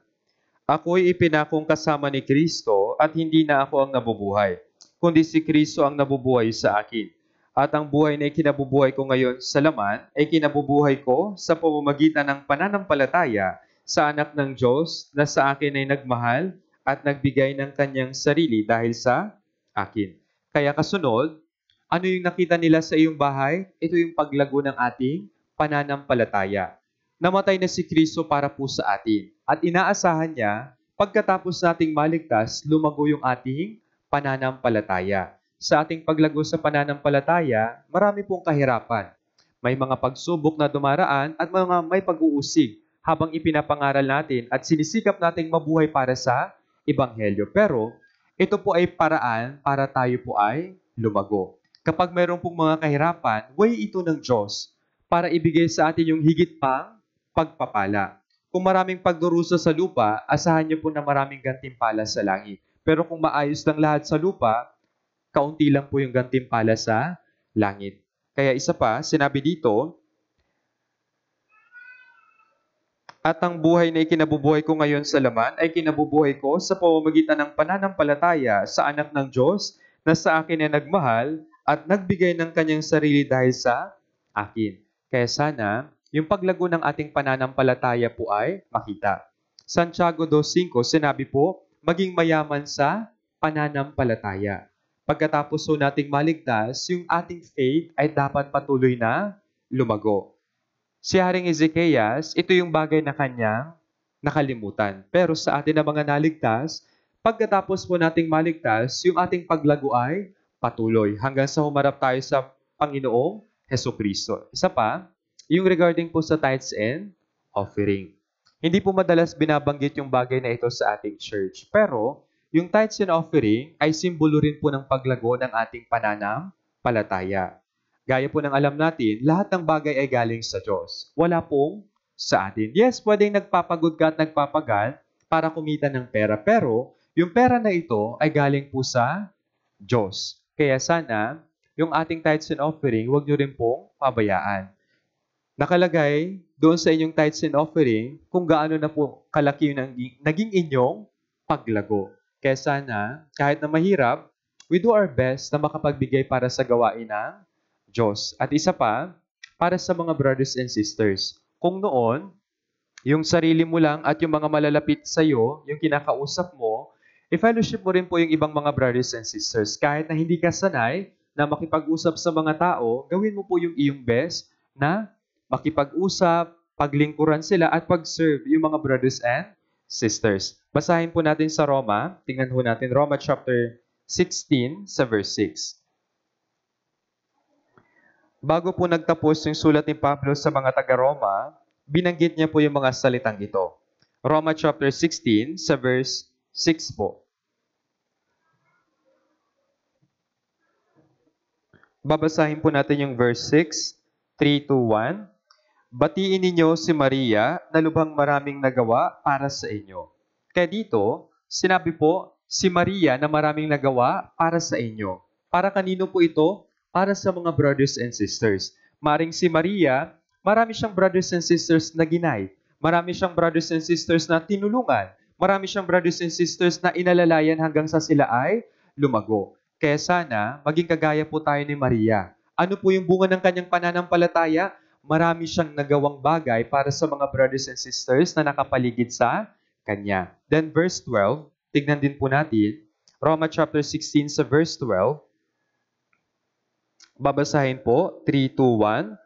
Ako'y ipinakong kasama ni Kristo at hindi na ako ang nabubuhay, kundi si Kristo ang nabubuhay sa akin. At ang buhay na ikinabubuhay ko ngayon sa laman ay kinabubuhay ko sa pamamagitan ng pananampalataya sa anak ng Diyos na sa akin ay nagmahal at nagbigay ng kanyang sarili dahil sa akin. Kaya kasunod, Ano yung nakita nila sa iyong bahay? Ito yung paglago ng ating pananampalataya. Namatay na si Kristo para po sa atin. At inaasahan niya, pagkatapos nating maligtas, lumago yung ating pananampalataya. Sa ating paglago sa pananampalataya, marami pong kahirapan. May mga pagsubok na dumaraan at may pag-uusig habang ipinapangaral natin at sinisikap nating mabuhay para sa Ebanghelyo. Pero ito po ay paraan para tayo po ay lumago. Kapag mayroon pong mga kahirapan, way ito ng Diyos para ibigay sa atin yung higit pang pagpapala. Kung maraming pagdurusa sa lupa, asahan niyo po na maraming gantimpala sa langit. Pero kung maayos lang lahat sa lupa, kaunti lang po yung gantimpala sa langit. Kaya isa pa, sinabi dito, at ang buhay na ikinabubuhay ko ngayon sa laman ay kinabubuhay ko sa pamamagitan ng pananampalataya sa anak ng Diyos na sa akin ay nagmahal at nagbigay ng kanyang sarili dahil sa akin. Kaya sana, yung paglago ng ating pananampalataya po ay makita. Santiago 2:5, sinabi po, maging mayaman sa pananampalataya. Pagkatapos po nating maligtas, yung ating faith ay dapat patuloy na lumago. Si Haring Ezekias, ito yung bagay na kanyang nakalimutan. Pero sa atin na mga naligtas, pagkatapos po nating maligtas, yung ating paglago ay patuloy hanggang sa humarap tayo sa Panginoong Hesukristo. Isa pa, yung regarding po sa tithes and offering. Hindi po madalas binabanggit yung bagay na ito sa ating church. Pero, yung tithes and offering ay simbolo rin po ng paglago ng ating pananampalataya. Gaya po ng alam natin, lahat ng bagay ay galing sa Diyos. Wala pong sa atin. Yes, pwedeng nagpapagod ka at nagpapagal para kumita ng pera. Pero, yung pera na ito ay galing po sa Diyos. Kaya sana, yung ating tithes and offering, huwag nyo rin pong pabayaan. Nakalagay doon sa inyong tithes and offering kung gaano na po kalaki yung naging inyong paglago. Kaya sana, kahit na mahirap, we do our best na makapagbigay para sa gawain ng Diyos. At isa pa, para sa mga brothers and sisters, kung noon, yung sarili mo lang at yung mga malalapit sa iyo, yung kinakausap mo, i-fellowship mo rin po yung ibang mga brothers and sisters. Kahit na hindi ka sanay na makipag-usap sa mga tao, gawin mo po yung iyong best na makipag-usap, paglingkuran sila at pag-serve yung mga brothers and sisters. Basahin po natin sa Roma. Tingnan po natin Roma chapter 16 sa verse 6. Bago po nagtapos yung sulat ni Pablo sa mga taga-Roma, binanggit niya po yung mga salitang ito. Roma chapter 16 sa verse 6 po. Babasahin po natin yung verse 6, 3 to 1. Batiin ninyo si Maria na lubhang maraming nagawa para sa inyo. Kaya dito, sinabi po, si Maria na maraming nagawa para sa inyo. Para kanino po ito? Para sa mga brothers and sisters. Maring si Maria, marami siyang brothers and sisters na ginay. Marami siyang brothers and sisters na tinulungan. Marami siyang brothers and sisters na inalalayan hanggang sa sila ay lumago. Kaya sana, maging kagaya po tayo ni Maria. Ano po yung bunga ng kanyang pananampalataya? Marami siyang nagawang bagay para sa mga brothers and sisters na nakapaligid sa kanya. Then verse 12, tignan din po natin, Roma chapter 16 sa verse 12, babasahin po, 3, 2, 1.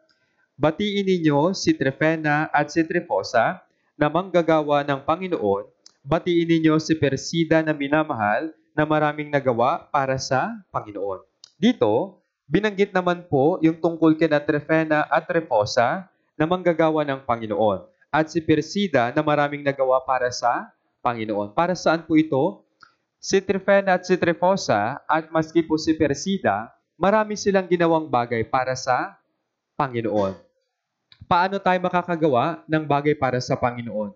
Batiin ninyo si Trifena at si Trifosa na manggagawa ng Panginoon. Batiin ninyo si Persida na minamahal na maraming nagawa para sa Panginoon. Dito, binanggit naman po yung tungkol kina Trifena at Trifosa na manggagawa ng Panginoon. At si Persida na maraming nagawa para sa Panginoon. Para saan po ito? Si Trifena at si Trifosa at maski po si Persida, marami silang ginawang bagay para sa Panginoon. Paano tayo makakagawa ng bagay para sa Panginoon?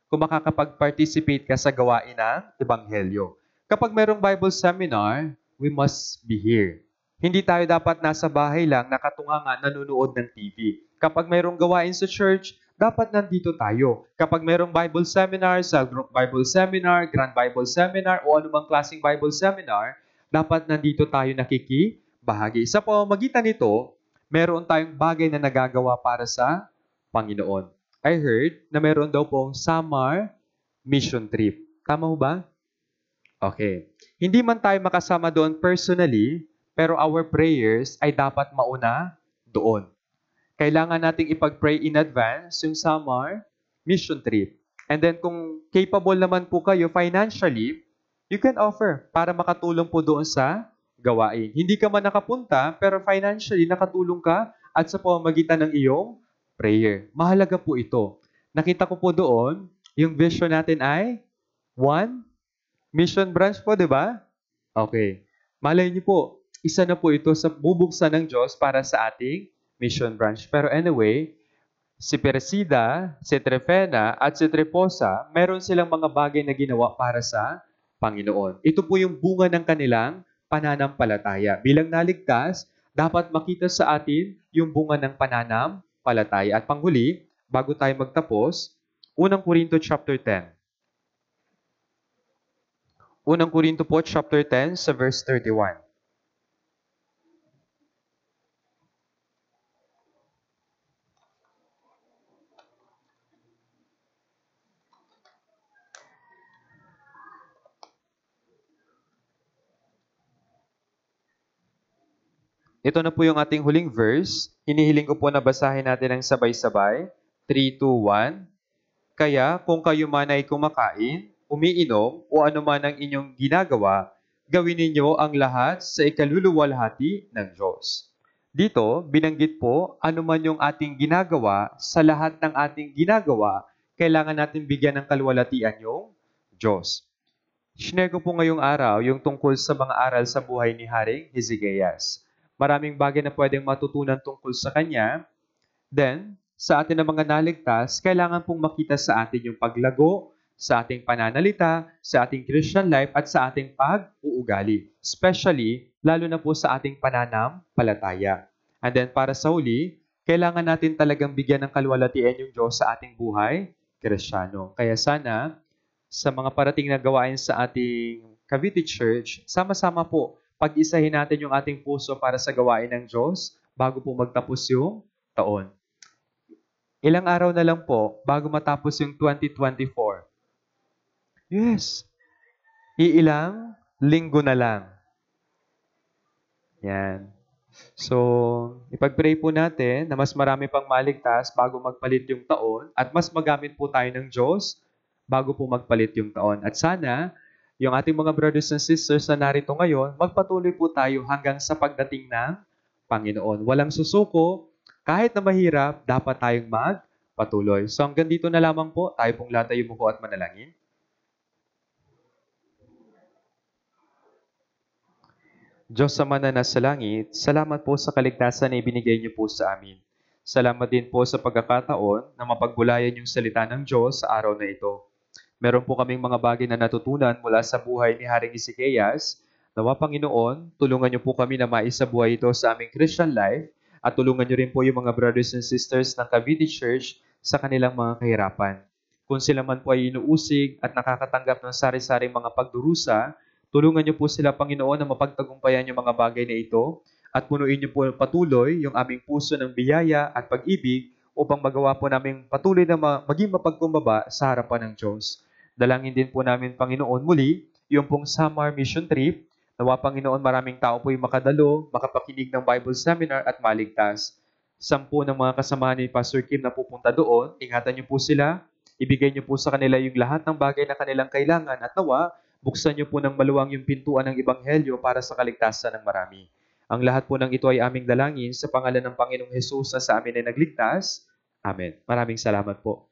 Kung makakapag-participate ka sa gawain ng Ebanghelyo. Kapag mayroong Bible seminar, we must be here. Hindi tayo dapat nasa bahay lang nakatunga nanonood ng TV. Kapag mayroong gawain sa church, dapat nandito tayo. Kapag mayroong Bible seminar, cell group Bible seminar, Grand Bible seminar, o anumang klaseng Bible seminar, dapat nandito tayo nakikibahagi. Sa pamamagitan nito, meron tayong bagay na nagagawa para sa Panginoon. I heard na meron daw pong summer mission trip. Tama ho ba? Okay. Hindi man tayo makasama doon personally, pero our prayers ay dapat mauna doon. Kailangan nating ipag-pray in advance yung summer mission trip. And then kung capable naman po kayo financially, you can offer para makatulong po doon sa gawain. Hindi ka man nakapunta, pero financially nakatulong ka at sa pamamagitan ng iyong prayer. Mahalaga po ito. Nakita ko po doon, yung vision natin ay one mission branch po, di ba? Okay. Malay niyo po, isa na po ito sa bubuksan ng Diyos para sa ating mission branch. Pero anyway, si Persida, si Trifena, at si Triposa, meron silang mga bagay na ginawa para sa Panginoon. Ito po yung bunga ng kanilang pananampalataya. Bilang naligtas, dapat makita sa atin yung bunga ng pananampalataya. At panghuli, bago tayo magtapos, Unang Korinto chapter 10. Unang Korinto po chapter 10 sa verse 31. Ito na po yung ating huling verse. Hinihiling ko po na basahin natin ng sabay-sabay. 3, 2, 1. Kaya kung kayo man ay kumakain, umiinom, o ano man ang inyong ginagawa, gawin ninyo ang lahat sa ikaluluwalhati ng Diyos. Dito, binanggit po, ano man yung ating ginagawa, sa lahat ng ating ginagawa, kailangan natin bigyan ng kaluwalhatian yung Diyos. Shinare ko po ngayong araw yung tungkol sa mga aral sa buhay ni Haring Hezekias. Maraming bagay na pwedeng matutunan tungkol sa kanya. Then, sa atin na mga naligtas, kailangan pong makita sa atin yung paglago, sa ating pananalita, sa ating Christian life, at sa ating pag-uugali. Especially, lalo na po sa ating pananampalataya. And then, para sa huli, kailangan natin talagang bigyan ng kaluwalhatian yung Diyos sa ating buhay, Kristiyano. Kaya sana, sa mga parating na gawain sa ating Cavite Church, sama-sama po, pag-isahin natin yung ating puso para sa gawain ng Diyos bago po magtapos yung taon. Ilang araw na lang po bago matapos yung 2024. Yes. Iilang linggo na lang. Yan. So, ipag-pray po natin na mas marami pang maligtas bago magpalit yung taon at mas magamit po tayo ng Diyos bago po magpalit yung taon. At sana, yung ating mga brothers and sisters na narito ngayon, magpatuloy po tayo hanggang sa pagdating ng Panginoon. Walang susuko, kahit na mahirap, dapat tayong magpatuloy. So hanggang dito na lamang po, tayo pong lahat ay yumuko at manalangin. Diyos Ama na nasa langit, salamat po sa kaligtasan na ibinigay niyo po sa amin. Salamat din po sa pagkakataon na mapagbulayan yung salita ng Diyos sa araw na ito. Meron po kaming mga bagay na natutunan mula sa buhay ni Haring Hezekias. Nawa Panginoon, tulungan niyo po kami na maisabuhay ito sa aming Christian life at tulungan niyo rin po yung mga brothers and sisters ng Cavite Church sa kanilang mga kahirapan. Kung sila man po ay inuusig at nakakatanggap ng sari-saring mga pagdurusa, tulungan niyo po sila, Panginoon, na mapagtagumpayan yung mga bagay na ito at punuin niyo po patuloy yung aming puso ng biyaya at pag-ibig upang magawa po namin patuloy na maging mapagkumbaba sa harapan ng Diyos. Dalangin din po namin, Panginoon, muli, yung pong summer mission trip. Nawa, Panginoon, maraming tao po yung makadalo, makapakinig ng Bible seminar at maligtas. 10 ng mga kasamahan ni Pastor Kim na pupunta doon, ingatan niyo po sila, ibigay niyo po sa kanila yung lahat ng bagay na kanilang kailangan at nawa, buksan niyo po ng maluwang yung pintuan ng Ebanghelyo para sa kaligtasan ng marami. Ang lahat po ng ito ay aming dalangin sa pangalan ng Panginoong Hesus na sa amin ay nagligtas. Amen. Maraming salamat po.